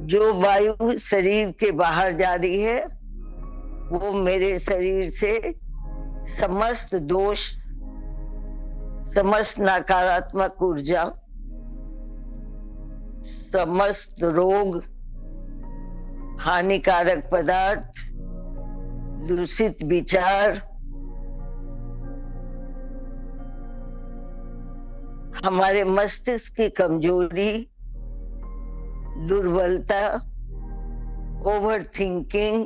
जो वायु शरीर के बाहर जा रही है वो मेरे शरीर से समस्त दोष, समस्त नकारात्मक ऊर्जा, समस्त रोग, हानिकारक पदार्थ, दूषित विचार, हमारे मस्तिष्क की कमजोरी, दुर्बलता, ओवर थिंकिंग,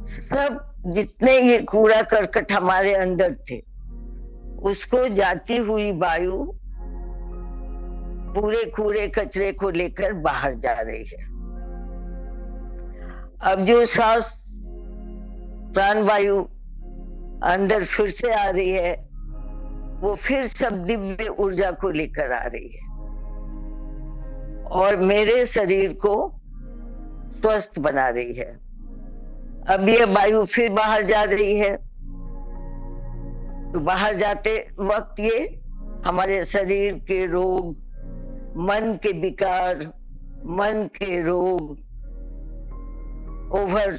सब जितने ये कूड़ा करकट हमारे अंदर थे, उसको जाती हुई वायु पूरे कूड़े कचरे को लेकर बाहर जा रही है। अब जो सांस, प्राण वायु अंदर फिर से आ रही है, वो फिर सब दिव्य ऊर्जा को लेकर आ रही है और मेरे शरीर को स्वस्थ बना रही है। अब ये वायु फिर बाहर जा रही है, तो बाहर जाते वक्त ये हमारे शरीर के रोग, मन के विकार, मन के रोग, ओवर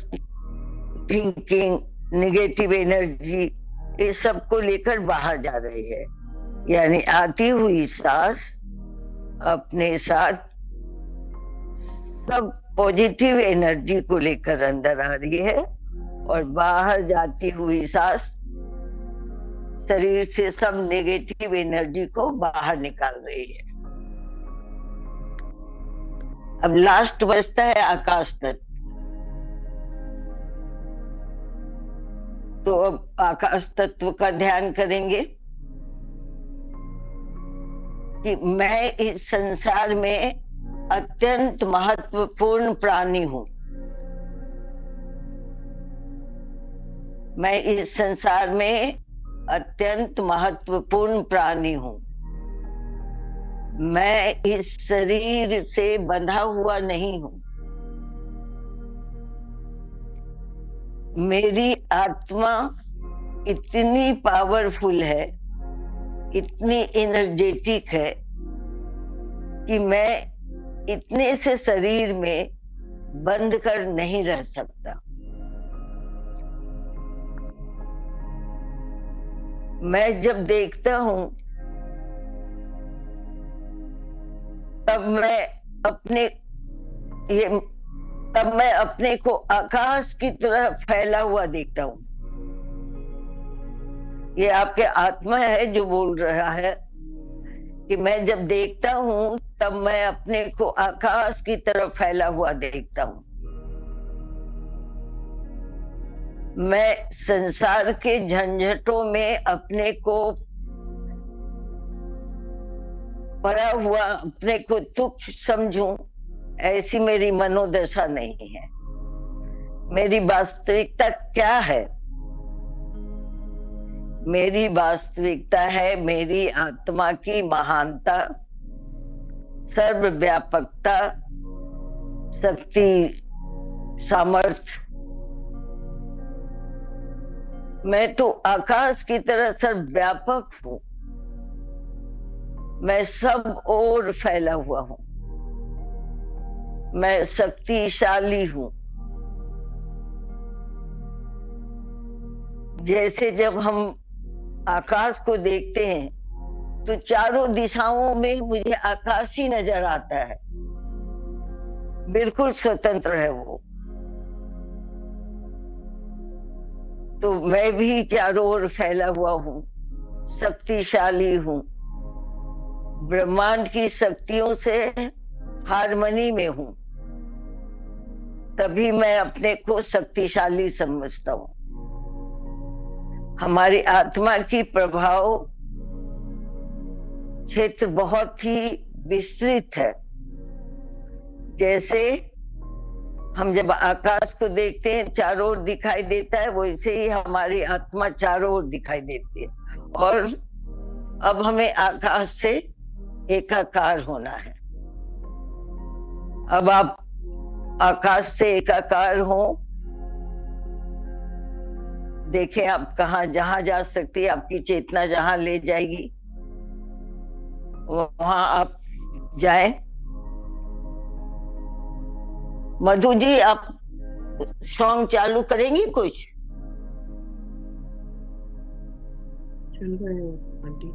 थिंकिंग, निगेटिव एनर्जी, ये सब को लेकर बाहर जा रही है। यानी आती हुई सांस अपने साथ सब पॉजिटिव एनर्जी को लेकर अंदर आ रही है और बाहर जाती हुई सांस शरीर से सब नेगेटिव एनर्जी को बाहर निकाल रही है। अब लास्ट बचता है आकाश तत्व। तो अब आकाश तत्व का ध्यान करेंगे कि मैं इस संसार में अत्यंत महत्वपूर्ण प्राणी हूं। मैं इस संसार में अत्यंत महत्वपूर्ण प्राणी हूं। मैं इस शरीर से बंधा हुआ नहीं हूं। मेरी आत्मा इतनी पावरफुल है, इतनी एनर्जेटिक है कि मैं इतने से शरीर में बंद कर नहीं रह सकता। मैं जब देखता हूं तब मैं अपने ये तब मैं अपने को आकाश की तरह फैला हुआ देखता हूं। ये आपके आत्मा है जो बोल रहा है कि मैं जब देखता हूं तब मैं अपने को आकाश की तरफ फैला हुआ देखता हूं। मैं संसार के झंझटों में अपने को पड़ा हुआ, अपने को तुच्छ समझूं, ऐसी मेरी मनोदशा नहीं है। मेरी वास्तविकता क्या है? मेरी वास्तविकता है मेरी आत्मा की महानता, सर्वव्यापकता, शक्ति, सामर्थ्य। मैं तो आकाश की तरह सर्वव्यापक हूं। मैं सब ओर फैला हुआ हूं। मैं शक्तिशाली हूं। जैसे जब हम आकाश को देखते हैं तो चारों दिशाओं में मुझे आकाश ही नजर आता है। बिल्कुल स्वतंत्र है वो। तो मैं भी चारों ओर फैला हुआ हूं, शक्तिशाली हूं, ब्रह्मांड की शक्तियों से हारमनी में हूं। तभी मैं अपने को शक्तिशाली समझता हूं। हमारी आत्मा की प्रभाव क्षेत्र बहुत ही विस्तृत है। जैसे हम जब आकाश को देखते हैं चारों ओर दिखाई देता है, वैसे ही हमारी आत्मा चारों ओर दिखाई देती है। और अब हमें आकाश से एकाकार होना है। अब आप आकाश से एकाकार हो, देखें आप कहाँ जहां जा सकती है, आपकी चेतना जहां ले जाएगी वहां आप जाएं। मधु जी, आप सॉन्ग चालू करेंगी कुछ? चल रहे हो आंटी,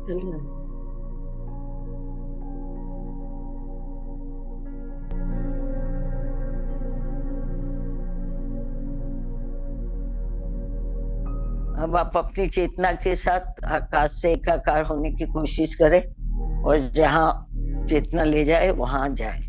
चल रहा है। अब आप अपनी चेतना के साथ आकाश से एकाकार होने की कोशिश करें, और जहाँ चेतना ले जाए वहां जाए।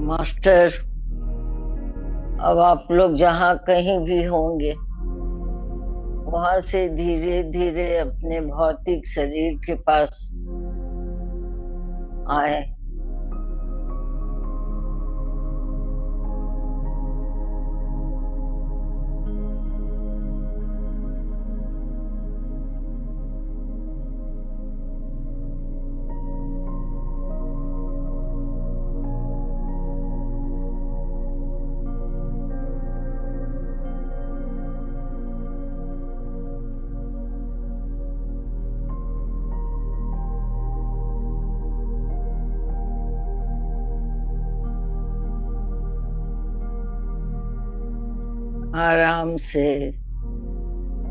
मास्टर, अब आप लोग जहाँ कहीं भी होंगे वहां से धीरे धीरे अपने भौतिक शरीर के पास आए। आराम से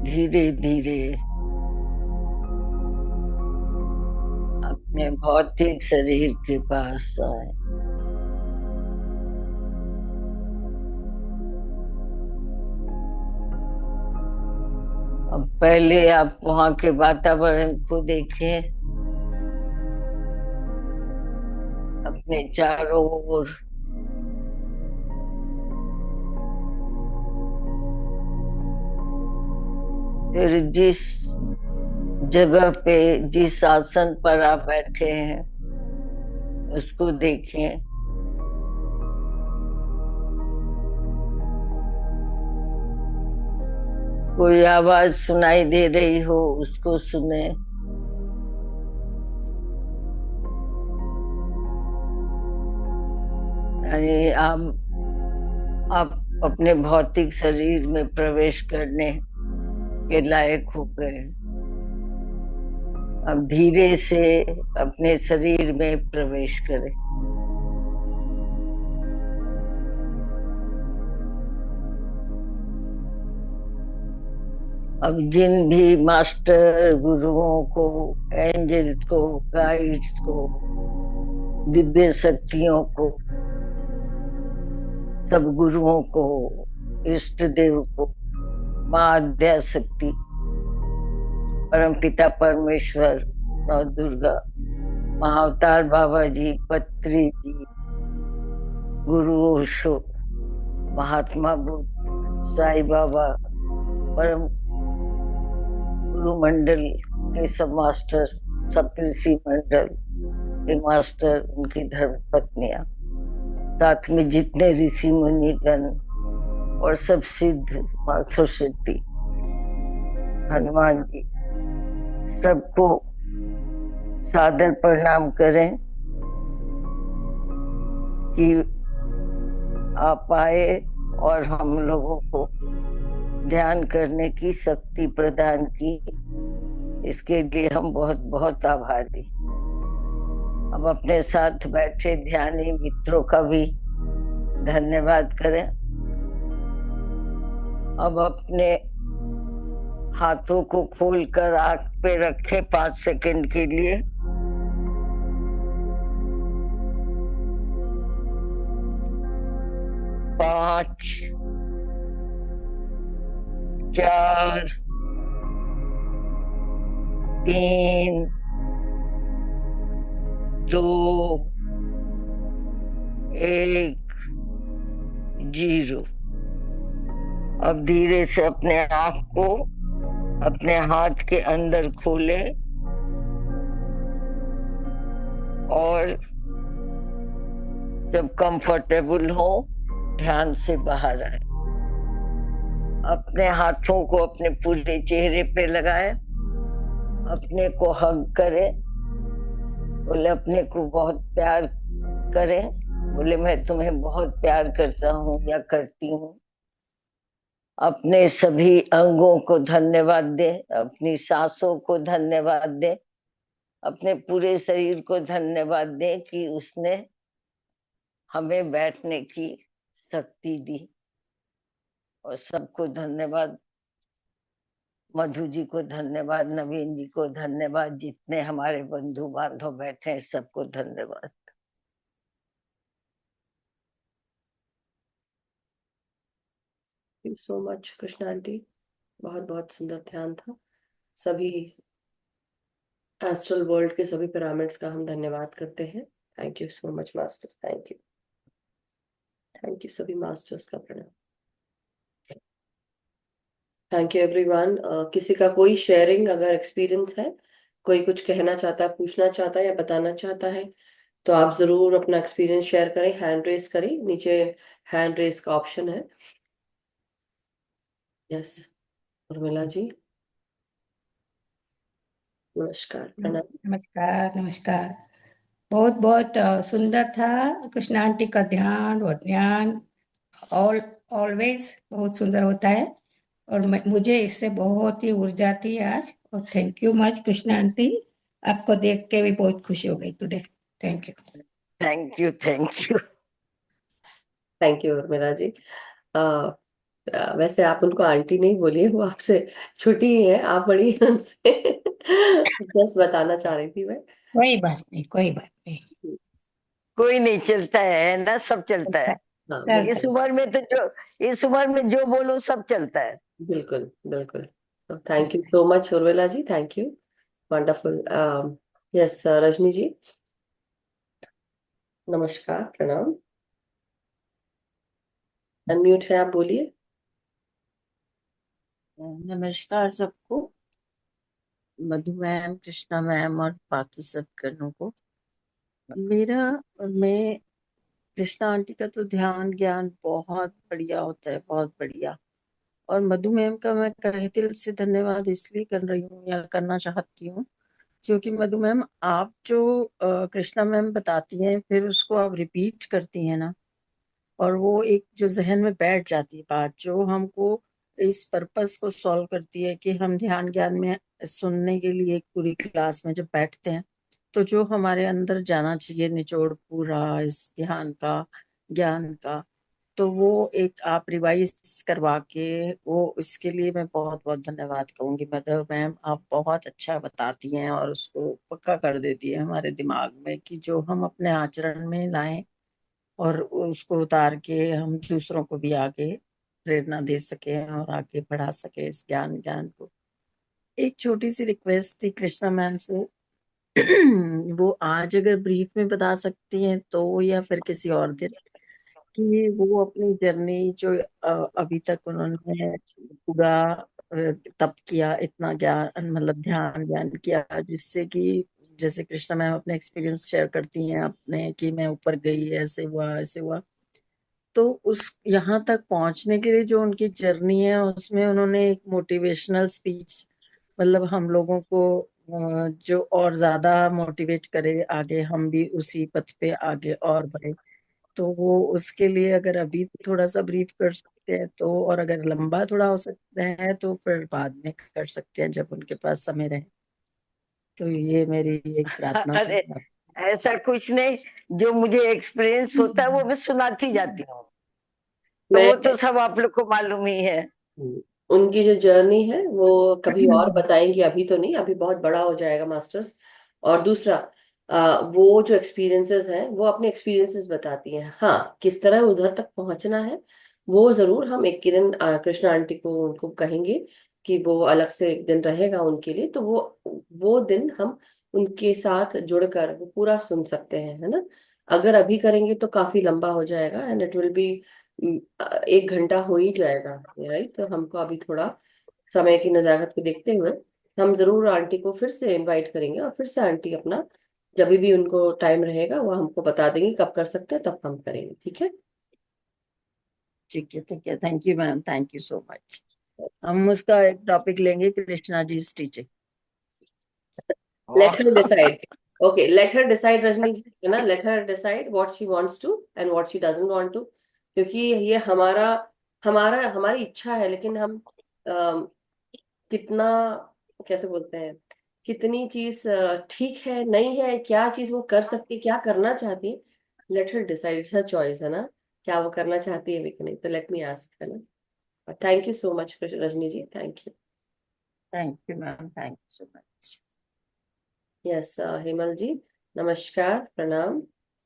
धीरे धीरे अपने भौतिक शरीर के पास आए। अब पहले आप वहां के वातावरण को देखें, अपने चारों ओर। फिर जिस जगह पे, जिस आसन पर आप बैठे हैं उसको देखें। कोई आवाज सुनाई दे रही हो उसको सुने। यानी आप अपने भौतिक शरीर में प्रवेश करने के लायक हो गए। अब धीरे से अपने शरीर में प्रवेश करें। अब जिन भी मास्टर गुरुओं को, एंजल्स को, गाइड्स को, दिव्य शक्तियों को, सब गुरुओं को, इष्ट देव को, माँ आद्या शक्ति, परम पिता परमेश्वर, नौ दुर्गा, महाअवतार बाबा जी, पत्री जी, गुरु ओशो, महात्मा बुद्ध, साईं बाबा, परम गुरु मंडल के सब मास्टर, सप्तऋषि मंडल के मास्टर, उनकी धर्म पत्नियां, साथ में जितने ऋषि मुनिगण और सब सिद्ध, मासो सिद्धि, हनुमान जी, सबको सादर प्रणाम करें कि आप आए और हम लोगों को ध्यान करने की शक्ति प्रदान की। इसके लिए हम बहुत बहुत आभारी। अब अपने साथ बैठे ध्यानी मित्रों का भी धन्यवाद करें। अब अपने हाथों को खोलकर आंख पे रखें 5 सेकंड के लिए। पांच, 4, 3, 2, 1, 0। अब धीरे से अपने आंख को अपने हाथ के अंदर खोले और जब कंफर्टेबल हो ध्यान से बाहर आए। अपने हाथों को अपने पूरे चेहरे पे लगाए, अपने को हग करें, बोले अपने को बहुत प्यार करें, बोले मैं तुम्हें बहुत प्यार करता हूँ या करती हूँ। अपने सभी अंगों को धन्यवाद दें, अपनी सांसों को धन्यवाद दें, अपने पूरे शरीर को धन्यवाद दें कि उसने हमें बैठने की शक्ति दी। और सबको धन्यवाद, मधु जी को धन्यवाद, नवीन जी को धन्यवाद, जितने हमारे बंधु बांधव बैठे हैं सबको धन्यवाद। Thank you so much Krishna aunty, बहुत बहुत सुंदर ध्यान था। सभी एस्ट्रल वर्ल्ड के सभी पिरामिड्स का हम धन्यवाद करते हैं। Thank you so much masters, thank you. Thank you सभी मास्टर्स का प्रणाम। Thank you everyone. किसी का कोई शेयरिंग अगर एक्सपीरियंस है, कोई कुछ कहना चाहता है, पूछना चाहता है या बताना चाहता है, तो आप जरूर अपना एक्सपीरियंस शेयर करें। हैंड रेस करें, नीचे हैंड रेस का ऑप्शन है। यस, उर्मिला जी, नमस्कार प्रणाम। नमस्कार नमस्कार। बहुत बहुत सुंदर था। कृष्णा आंटी का ध्यान और ज्ञान ऑलवेज बहुत सुंदर होता है, और मुझे इससे बहुत ही ऊर्जा थी आज। और thank you much Krishna aunty, आपको देख के भी बहुत खुशी हो गई today. Thank you. Thank you, thank you. Thank you Urmila ji. वैसे आप उनको आंटी नहीं बोलिए, वो आपसे छोटी ही है, आप बड़ी हैं उनसे। बस बताना चाह रही थी मैं। कोई बात नहीं, कोई बात नहीं। कोई नहीं, चलता है ना, सब चलता अच्छा, है। हाँ चलता इस है, उम्र में तो जो इस उम्र में जो बोलो सब चलता है। बिल्कुल बिल्कुल। तो थैंक यू चलता है। So much Urmila ji, thank you. Wonderful. Yes Rajni ji, नमस्कार प्रणाम। अनम्यूट है आप, बोलिए। नमस्कार सबको, मधु मैम, कृष्णा मैम और बाकी सब गणों को। मेरा मैं कृष्णा आंटी का तो ध्यान ज्ञान बहुत बढ़िया होता है, बहुत बढ़िया। और मधु मैम का मैं तहे दिल से धन्यवाद इसलिए कर रही हूँ या करना चाहती हूँ, क्योंकि मधु मैम आप जो कृष्णा मैम बताती हैं फिर उसको आप रिपीट करती हैं ना, और वो एक जो जहन में बैठ जाती है बात, जो हमको इस पर्पस को सॉल्व करती है कि हम ध्यान ज्ञान में सुनने के लिए एक पूरी क्लास में जब बैठते हैं, तो जो हमारे अंदर जाना चाहिए निचोड़ पूरा इस ध्यान का, ज्ञान का, तो वो एक आप रिवाइज करवा के, वो उसके लिए मैं बहुत बहुत धन्यवाद कहूंगी। मदर मैम आप बहुत अच्छा बताती हैं और उसको पक्का कर देती है हमारे दिमाग में कि जो हम अपने आचरण में लाएं और उसको उतार के हम दूसरों को भी आगे प्रेरणा दे सके और आगे बढ़ा सके इस ज्ञान ज्ञान को। एक छोटी सी रिक्वेस्ट थी कृष्णा मैम से। वो आज अगर ब्रीफ में बता सकती हैं तो, या फिर किसी और दिन, कि वो अपनी जर्नी जो अभी तक उन्होंने पूरा तप किया, इतना ज्ञान मतलब ध्यान ज्ञान किया, जिससे कि जैसे कृष्णा मैम अपने एक्सपीरियंस शेयर करती हैं अपने कि मैं ऊपर गई, ऐसे हुआ ऐसे हुआ, तो उस यहाँ तक पहुंचने के लिए जो उनकी जर्नी है उसमें उन्होंने एक मोटिवेशनल स्पीच, मतलब हम लोगों को जो और ज्यादा मोटिवेट करे आगे हम भी उसी पथ पे आगे और बढ़े। तो वो उसके लिए अगर अभी थोड़ा सा ब्रीफ कर सकते हैं तो, और अगर लंबा थोड़ा हो सकता है तो फिर बाद में कर सकते हैं जब उनके पास समय रहे। तो ये मेरी एक प्रार्थना थी। अरे ऐसा कुछ नहीं, जो मुझे एक्सपीरियंस होता है वो मैं सुनाती जाती हूँ, तो मैं वो तो सब आप लोग को मालूम ही है। उनकी जो जर्नी है वो कभी और बताएंगी, अभी तो नहीं, अभी बहुत बड़ा हो जाएगा मास्टर्स। और दूसरा, वो जो एक्सपीरियंसेस हैं वो अपने एक्सपीरियंसेस बताती हैं। हाँ, किस तरह उधर तक पहुंचना है वो जरूर हम एक दिन कृष्णा आंटी को उनको कहेंगे कि वो अलग से एक दिन रहेगा उनके लिए, तो वो दिन हम उनके साथ जुड़कर वो पूरा सुन सकते हैं, है ना। अगर अभी करेंगे तो काफी लंबा हो जाएगा, एंड इट विल बी 1 घंटा हो ही जाएगा, राइट। तो हमको अभी थोड़ा समय की नजाकत को देखते हुए हम जरूर आंटी को फिर से इनवाइट करेंगे, और फिर से आंटी अपना जब भी उनको टाइम रहेगा वो हमको बता देंगे कब कर सकते हैं, तब हम करेंगे, ठीक है। ठीक है, ठीक है, thank you ma'am, thank you so much. हम उसका एक टॉपिक लेंगे, Krishna ji is teaching. Let her decide. Okay, let her decide Rajni ji, है ना। Let her decide what she wants to and what she doesn't want to, क्योंकि ये हमारा हमारा हमारी इच्छा है, लेकिन हम कितना, कैसे बोलते हैं, कितनी चीज ठीक है नहीं है, क्या चीज वो कर सकती है, क्या करना चाहती है। Late her decide, it's her choice, है ना। क्या वो करना चाहती है भी कि नहीं, तो लेट मी आस्क, है ना। Thank you so much Rajni ji, thank you. Thank you ma'am, thank you so much. Yes Hemal ji, नमस्कार प्रणाम।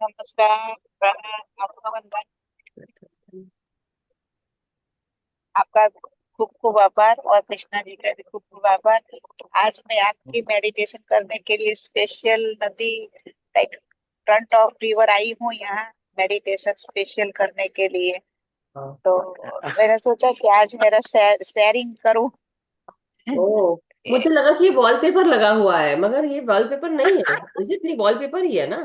नमस्कार। आपका वंदन। आपका खूब खूब आभार और कृष्णा जी का भी खूब खूब आभार। आज मैं आपकी मेडिटेशन करने के लिए स्पेशल नदी लाइक फ्रंट ऑफ रिवर आई हूँ यहाँ। मेडिटेशन स्पेशल करने के लिए। हाँ। तो मैंने सोचा कि आज मेरा शेयरिंग करूं। ओ, मुझे लगा कि ये वॉलपेपर लगा हुआ है, मगर ये वॉलपेपर नहीं है। Is it? नहीं, वॉलपेपर ही है ना?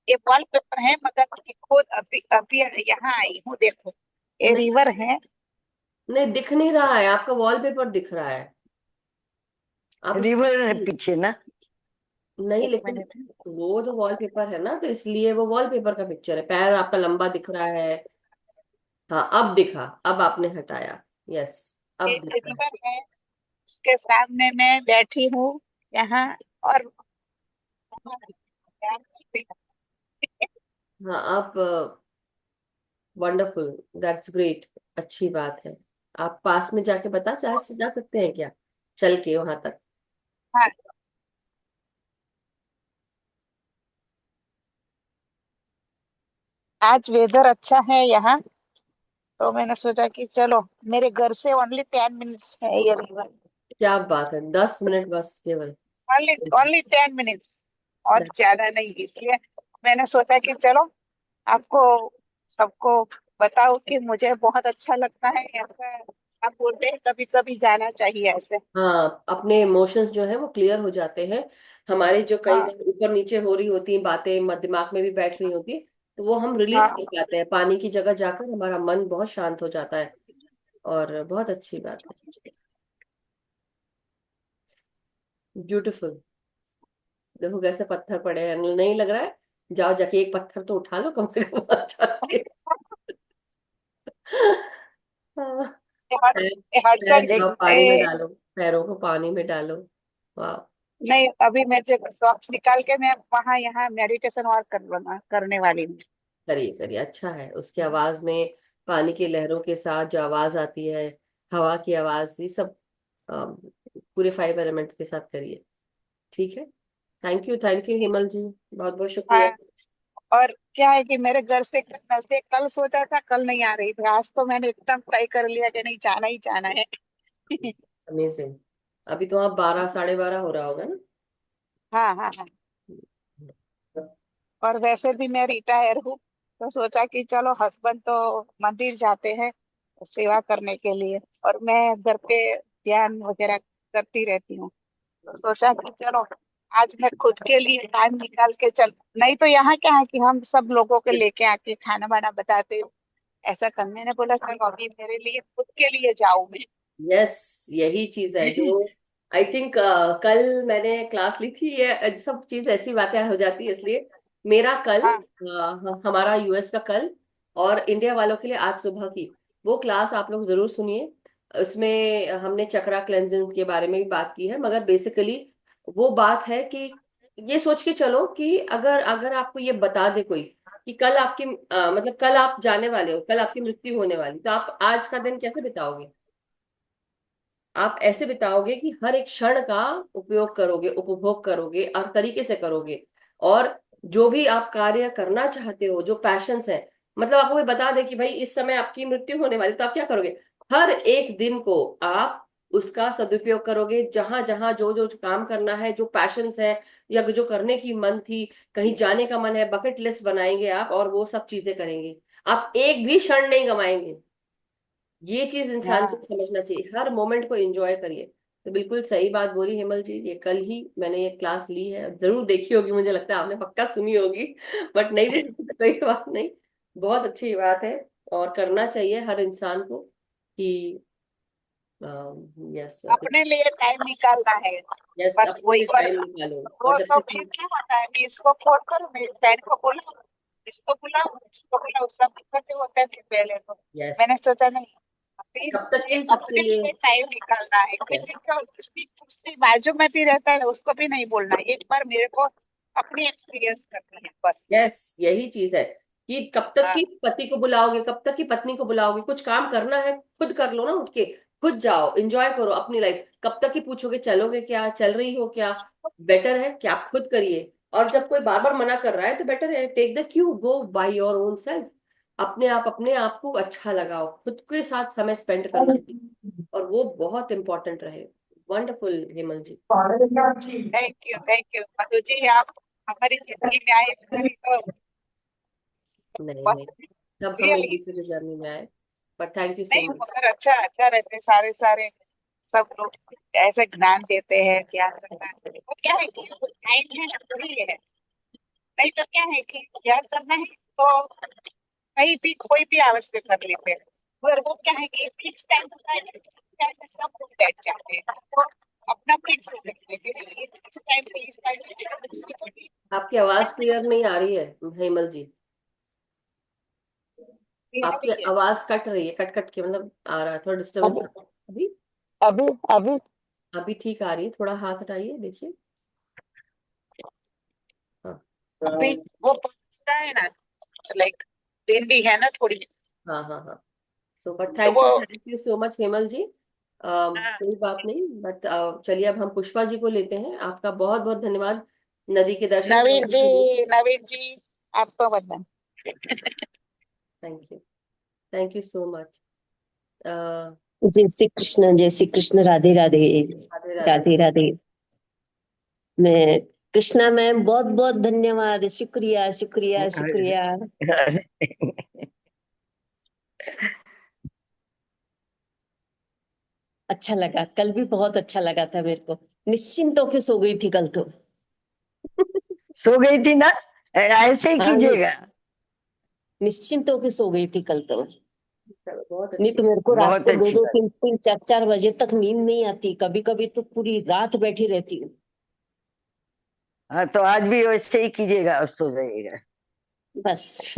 ये वॉलपेपर है, मगर ये खुद अभी अभी यहाँ आई हूँ, देखो ये नहीं, रिवर है। नहीं दिख नहीं रहा है, आपका वॉलपेपर दिख रहा है। आप उस रिवर है पीछे ना। नहीं, एक लेकिन मिनट। वो तो वॉलपेपर है ना, तो इसलिए वो वॉलपेपर का पिक्चर है। पैर आपका लंबा दिख रहा है। हाँ, अब दिखा, अब आपने हटाया। यस, ये अब दिख रहा है। रिवर है, उसके सामने मैं बैठी हूँ यहाँ। और हाँ, आप वंडरफुल, दैट्स ग्रेट। अच्छी बात है। आप पास में जाके बता जा सकते हैं क्या, चल के वहां तक? हाँ, आज वेदर अच्छा है यहाँ, तो मैंने सोचा कि चलो, मेरे घर से ओनली 10 मिनट्स है ये रिवर। क्या बात है, 10 मिनट बस केवल? ओनली ओनली 10 मिनट्स, और That- ज्यादा नहीं। इसलिए मैंने सोचा कि चलो आपको सबको बताओ कि मुझे बहुत अच्छा लगता है ऐसा। आप बोलते हैं कभी कभी जाना चाहिए ऐसे। हाँ, अपने इमोशंस जो है वो क्लियर हो जाते हैं। हमारे जो कई हाँ बार ऊपर नीचे हो रही होती हैं बातें, दिमाग में भी बैठ रही होती है, तो वो हम रिलीज हाँ। कर पाते हैं पानी की जगह जाकर। हमारा मन बहुत शांत हो जाता है, और बहुत अच्छी बात है। ब्यूटीफुल। देखो कैसे पत्थर पड़े हैं, नहीं लग रहा है? जाओ जाके एक पत्थर तो उठा लो कम से कम वहां जाके। हाँ, पैर पैर हडसन। जाओ पानी में डालो, पैरों को पानी में डालो। वाह। नहीं, अभी मैं जो सॉक्स निकाल के मैं वहां यहाँ मेडिटेशन और करने वाली हूँ। करिए करिए, अच्छा है। उसकी आवाज में, पानी की लहरों के साथ जो आवाज आती है, हवा की आवाज, ये सब पूरे 5 एलिमेंट्स के साथ करिए। ठीक है। थैंक यू हिमल जी, बहुत बहुत शुक्रिया। हाँ। और क्या है कि मेरे घर से कल सोचा था, कल नहीं आ रही थी, आज तो मैंने एकदम तय कर लिया कि नहीं, जाना ही जाना है। अमेजिंग। अभी तो आप 12, 12:30 हो रहा होगा ना? हाँ हाँ हाँ। और वैसे भी मैं रिटायर हूँ, तो सोचा कि चलो, हस्बैंड तो मंदिर जाते हैं सेवा करने के लिए, और मैं घर पे ध्यान वगैरह करती रहती हूँ। तो सोचा कि चलो, आज मैं खुद के लिए टाइम निकाल के चल। नहीं तो यहाँ क्या है कि हम सब लोगों के लेके आके खाना वाना बताते, ऐसा कर। मैंने बोला चलो, अभी मेरे लिए, खुद के लिए जाऊं मैं। यस, यही चीज है जो आई थिंक कल मैंने क्लास ली थी। ये सब चीज ऐसी बातें हो जाती है, इसलिए मेरा कल, हाँ हमारा यूएस का कल, और इंडिया वालों के लिए आज सुबह की वो क्लास आप लोग जरूर सुनिए। उसमें हमने चक्रा क्लेंजिंग के बारे में भी बात की है, मगर बेसिकली वो बात है कि ये सोच के चलो कि अगर अगर आपको ये बता दे कोई कि कल आपकी मतलब कल आप जाने वाले हो, कल आपकी मृत्यु होने वाली, तो आप आज का दिन कैसे बिताओगे? आप ऐसे बिताओगे कि हर एक क्षण का उपयोग करोगे, उपभोग करोगे और तरीके से करोगे। और जो भी आप कार्य करना चाहते हो, जो पैशंस है, मतलब आपको ये बता दें कि भाई इस समय आपकी मृत्यु होने वाली, तो आप क्या करोगे? हर एक दिन को आप उसका सदुपयोग करोगे। जहां जहां जो जो काम करना है, जो पैशंस है या जो करने की मन थी, कहीं जाने का मन है, बकेट लिस्ट बनाएंगे आप और वो सब चीजें करेंगे। आप एक भी क्षण नहीं गंवाएंगे। ये चीज इंसान को हाँ। समझना चाहिए, हर मोमेंट को एंजॉय करिए। तो बिल्कुल सही बात बोली हिमल जी, ये कल ही मैंने ये क्लास ली है, जरूर देखी होगी, मुझे लगता है आपने पक्का सुनी होगी। बट नहीं भी सुनी तो कोई बात नहीं, बहुत अच्छी बात है। और करना चाहिए हर इंसान को कि यस, अपने लिए टाइम निकालना है, यस, बस अपने वही। लिए और टाइम निकालो। और वो जब तो तक फिर कि क्या होता है कि इसको फोन करो, मेरी फ्रेंड को बोलो, इसको बुलाओ, सब इकट्ठे होते थे पहले तो। यस, मैंने सोचा नहीं, अभी कब तक मुझे कि सबके अपने लिए। लिए टाइम निकालना है। किसी बाजू में भी रहता है उसको भी नहीं बोलना, एक बार मेरे को अपनी एक्सपीरियंस करनी है बस। यस, यही चीज है कि कब तक हाँ कि पति को बुलाओगे, कब तक कि पत्नी को बुलाओगे? कुछ काम करना है खुद कर लो ना, उठ के खुद जाओ, एंजॉय करो अपनी लाइफ। कब तक कि पूछोगे चलोगे क्या, चल रही हो क्या? बेटर है कि आप खुद करिए। और जब कोई बार बार मना कर रहा है तो बेटर है take the cue, go by your own self. अपने आप को अच्छा लगाओ, खुद के साथ समय स्पेंड करना चाहिए, और वो बहुत इंपॉर्टेंट रहे। Wonderful Hemal ji. Thank you Madhu ji, आप हमारी जिंदगी में आए, हमारी तो नहीं बस नहीं, सब हम एक रियली दूसरे की जर्नी में आए, बट थैंक यू सो नहीं, मच। मगर अच्छा अच्छा रहते सारे सारे सब लोग ऐसे ज्ञान देते हैं, ज्ञान करना है वो क्या है कि वो टाइम है ना वही है। नहीं तो क्या है कि ज्ञान करना है तो कहीं भी कोई भी आवाज पे कर लेते हैं, मगर वो क्या है कि फिक्स टाइम होता है ना, टाइम में सब लोग बैठ जाते हैं तो अपना फिक्स हो जाते हैं कि इस टाइम पे इस टाइम पे आपकी आवाज क्लियर नहीं आ रही है हेमल जी, आपकी है। आवाज कट रही है, कट कट के मतलब आ रहा है, थोड़ा डिस्टरबेंस। अभी अभी अभी अभी अभी ठीक आ रही है, थोड़ा हाथ हटाइए देखिए। हाँ अभी वो पता है ना, लाइक भिंडी है ना थोड़ी, हाँ हाँ हाँ। सो बट तो वो thank you so much Hemal जी। हाँ, कोई बात नहीं, बट चलिए अब हम पुष्पा जी को लेते हैं। आपका बहुत बहुत धन्यवाद नदी के दर्शन नवीन कराने जी, के लिए। नवीन जी आपको वंदन। Thank you so much. जय श्री कृष्ण, जय श्री कृष्ण, राधे राधे। राधे राधे। राधे राधे। मैं कृष्णा मैम, बहुत बहुत धन्यवाद, शुक्रिया शुक्रिया शुक्रिया। अच्छा लगा, कल भी बहुत अच्छा लगा था मेरे को। निश्चिंत होके सो गई थी कल तो। सो गई थी ना, ऐसे ही हाँ, कीजिएगा। निश्चिंत होके सो गई थी कल तो। चलो बहुत नहीं अच्छी तो बात। मेरे को रात बहुत को दो अच्छी दो बात। तीन तीन चार चार बजे तक नींद नहीं आती, कभी कभी तो पूरी रात बैठी रहती हूँ। हाँ, तो आज भी वैसे ही कीजिएगा और सो जाइएगा। बस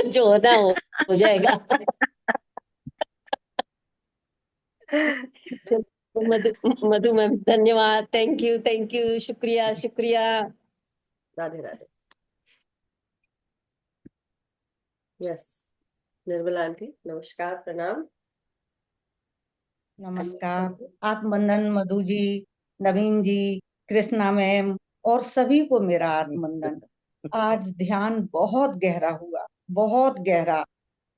जो होना हो जाएगा। चलो मधु, मधु मैम धन्यवाद, थैंक यू, शुक्रिया शुक्रिया। राधे राधे। यस, निर्मला आंटी नमस्कार, प्रणाम। नमस्कार। आत्मवंदन मधु जी, नवीन जी, कृष्णा मैम और सभी को मेरा आत्मवंदन। आज ध्यान बहुत गहरा हुआ, बहुत गहरा।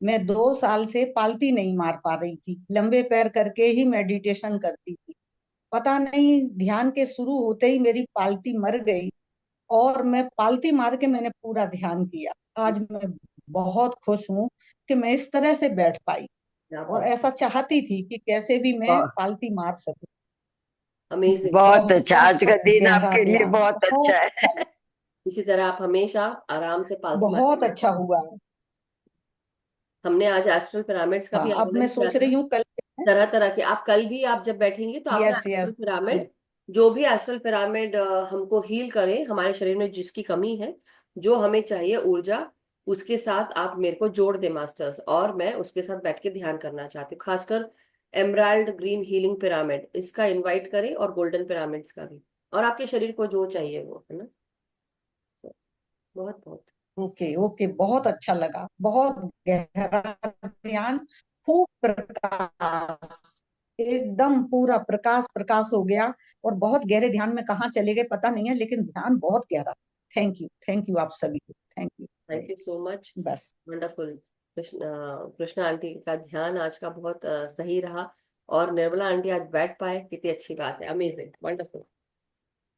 मैं 2 साल से पालती नहीं मार पा रही थी, लंबे पैर करके ही मेडिटेशन करती थी। पता नहीं ध्यान के शुरू होते ही मेरी पालती मर गई और मैं पालती मार के मैंने पूरा ध्यान किया। आज मैं बहुत खुश हूँ कि मैं इस तरह से बैठ पाई क्या और बात, ऐसा चाहती थी कि कैसे भी मैं बहुत पालती मार सकूं। अमेजिंग। बहुत अच्छा, बहुत आज का दिन गहरा आपके लिए ध्यान, बहुत अच्छा बहुत अच्छा, है। इसी तरह आप हमेशा आराम से पालतू मारते बहुत अच्छा रहें। हुआ। हमने आज एस्ट्रल पिरामिड्स का हाँ, भी अब मैं आगमन किया सोच था। रही हूँ कल। तरह तरह के, आप कल भी आप जब बैठेंगे तो आपका यस एस्ट्रल यस पिरामिड, जो भी एस्ट्रल पिरामिड हमको हील करे, हमारे शरीर में जिसकी कमी है, जो हमें चाहिए ऊर्जा, उसके साथ आप मेरे को जोड़ दे मास्टर्स, और मैं उसके साथ बैठ के ध्यान करना चाहती हूँ। खासकर एमराल्ड ग्रीन हीलिंग पिरामिड, इसका इनवाइट करें, और गोल्डन पिरामिड्स का भी, और आपके शरीर को जो चाहिए वो, है ना। तो बहुत बहुत ओके ओके, बहुत अच्छा लगा, बहुत गहरा ध्यान, खूब प्रकाश, एकदम पूरा प्रकाश प्रकाश हो गया। और बहुत गहरे ध्यान में कहाँ चले गए पता नहीं है, लेकिन ध्यान बहुत गहरा। थैंक यू आप सभी को, thank you. Thank you so much. बस वंडरफुल। कृष्णा आंटी का ध्यान आज का बहुत सही रहा, और निर्मला आंटी आज बैठ पाए, कितनी अच्छी बात है, अमेजिंग, वंडरफुल।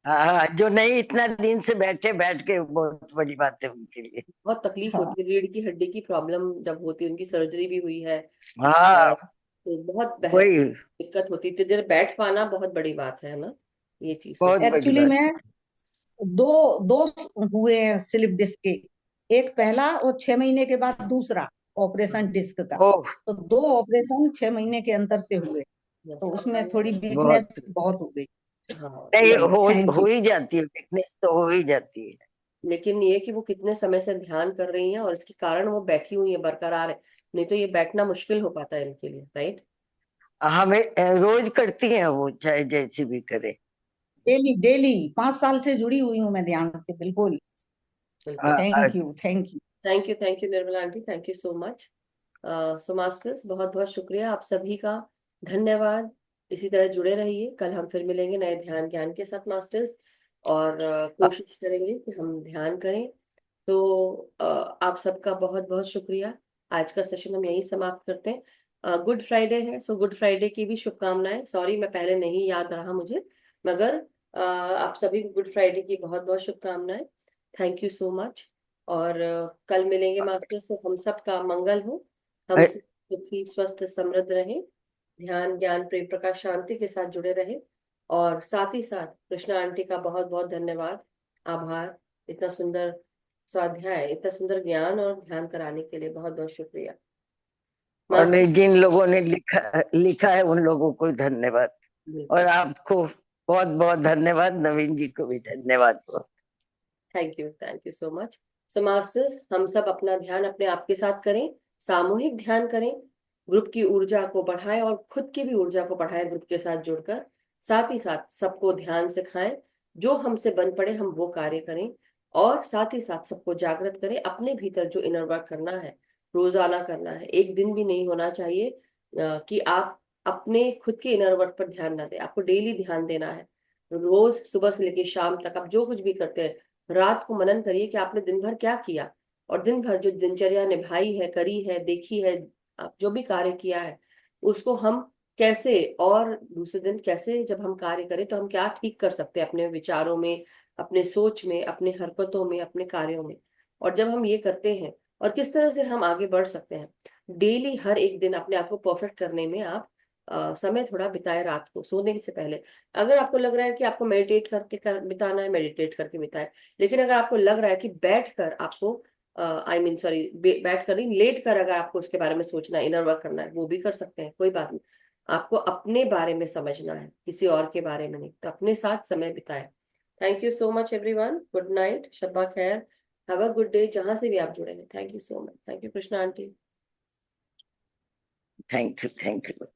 हाँ, जो नहीं इतना दिन से बैठे, बैठ के बहुत बड़ी बात है उनके लिए। बहुत तकलीफ हाँ होती है, रीढ़ की हड्डी की प्रॉब्लम जब होती है, उनकी सर्जरी भी हुई है, हाँ, तो बहुत वही दिक्कत होती है, इतनी देर बैठ पाना बहुत बड़ी बात है ना, ये चीज से। बहुत बड़ी एक्चुअली बात। मैं दो दो हुए हैं स्लिप डिस्क के, एक पहला और 6 महीने के बाद दूसरा ऑपरेशन डिस्क का। ओह, तो 2 ऑपरेशन 6 महीने के अंतर से हुए, यस, तो उसमें थोड़ी वीकनेस बहुत बहुत हो गई। हाँ नहीं, नहीं, थैंक हो यू। ही जाती है, वीकनेस तो हो ही जाती है। लेकिन ये कि वो कितने समय से ध्यान कर रही हैं, और इसके कारण वो बैठी हुई है, बरकरार है, नहीं तो ये बैठना मुश्किल हो पाता है इनके लिए, राइट। हमें रोज करती हैं वो, चाहे जैसी भी करे। डेली डेली 5 साल से जुड़ी हुई हूँ मैं ध्यान से, बिल्कुल। बिल्कुल। Thank you thank you. Thank you Nirmala aunty, thank you so much. So masters, बहुत बहुत शुक्रिया आप सभी का, धन्यवाद। इसी तरह जुड़े रहिए, कल हम फिर मिलेंगे नए ध्यान ज्ञान के साथ मास्टर्स, और कोशिश करेंगे कि हम ध्यान करें। तो आप सबका बहुत बहुत शुक्रिया। आज का सेशन हम यहीं समाप्त करते हैं। गुड फ्राइडे है, सो गुड फ्राइडे की भी शुभकामनाएं। सॉरी मैं पहले नहीं याद रहा मुझे, मगर आप सभी को गुड फ्राइडे की बहुत बहुत शुभकामनाएं। Thank you so much. और कल मिलेंगे मास्टर्स। तो हम सब का मंगल हो, हम सब सुखी स्वस्थ समृद्ध रहे, ध्यान ज्ञान प्रेम प्रकाश शांति के साथ जुड़े रहे। और साथ ही साथ कृष्णा आंटी का बहुत बहुत धन्यवाद, आभार, इतना सुंदर स्वाध्याय, इतना सुंदर ज्ञान और ध्यान कराने के लिए बहुत बहुत शुक्रिया और मास्टर। जिन लोगों ने लिखा है उन लोगों को धन्यवाद, और आपको बहुत बहुत धन्यवाद, नवीन जी को भी धन्यवाद। Thank you so much. So masters, हम सब अपना ध्यान अपने आप के साथ करें, सामूहिक ध्यान करें, ग्रुप की ऊर्जा को बढ़ाएं और खुद की भी ऊर्जा को बढ़ाएं ग्रुप के साथ जुड़कर। साथ ही साथ सबको ध्यान सिखाएं, जो हमसे बन पड़े हम वो कार्य करें, और साथ ही साथ सबको जागृत करें। अपने भीतर जो इनर वर्क करना है, रोजाना करना है, एक दिन भी नहीं होना चाहिए कि आप अपने खुद के इनर वर्क पर ध्यान ना दें। आपको डेली ध्यान देना है, रोज सुबह से लेकर शाम तक आप जो कुछ भी करते हैं, रात को मनन करिए कि आपने दिन भर क्या किया, और दिन भर जो दिनचर्या निभाई है, करी है, देखी है, आप जो भी कार्य किया है उसको हम कैसे, और दूसरे दिन कैसे जब हम कार्य करें तो हम क्या ठीक कर सकते हैं अपने विचारों में, अपने सोच में, अपने हरकतों में, अपने कार्यों में। और जब हम ये करते हैं और किस तरह से हम आगे बढ़ सकते हैं, डेली हर एक दिन अपने आप को परफेक्ट करने में आप समय थोड़ा बिताए रात को सोने से पहले। अगर आपको लग रहा है कि आपको मेडिटेट करके बिताना है, मेडिटेट करके बिताए। लेकिन अगर आपको लग रहा है कि बैठ कर आपको सॉरी बैठ कर नहीं, लेट कर अगर आपको उसके बारे में सोचना है, इनर वर्क करना है, वो भी कर सकते हैं, कोई बात नहीं। आपको अपने बारे में समझना है, किसी और के बारे में नहीं, तो अपने साथ समय बिताए। Thank you so much everyone, good night, शब्बा खैर, हैव अ गुड डे, जहां से भी आप जुड़े हैं। Thank you so much, thank you Krishna aunty. Thank you.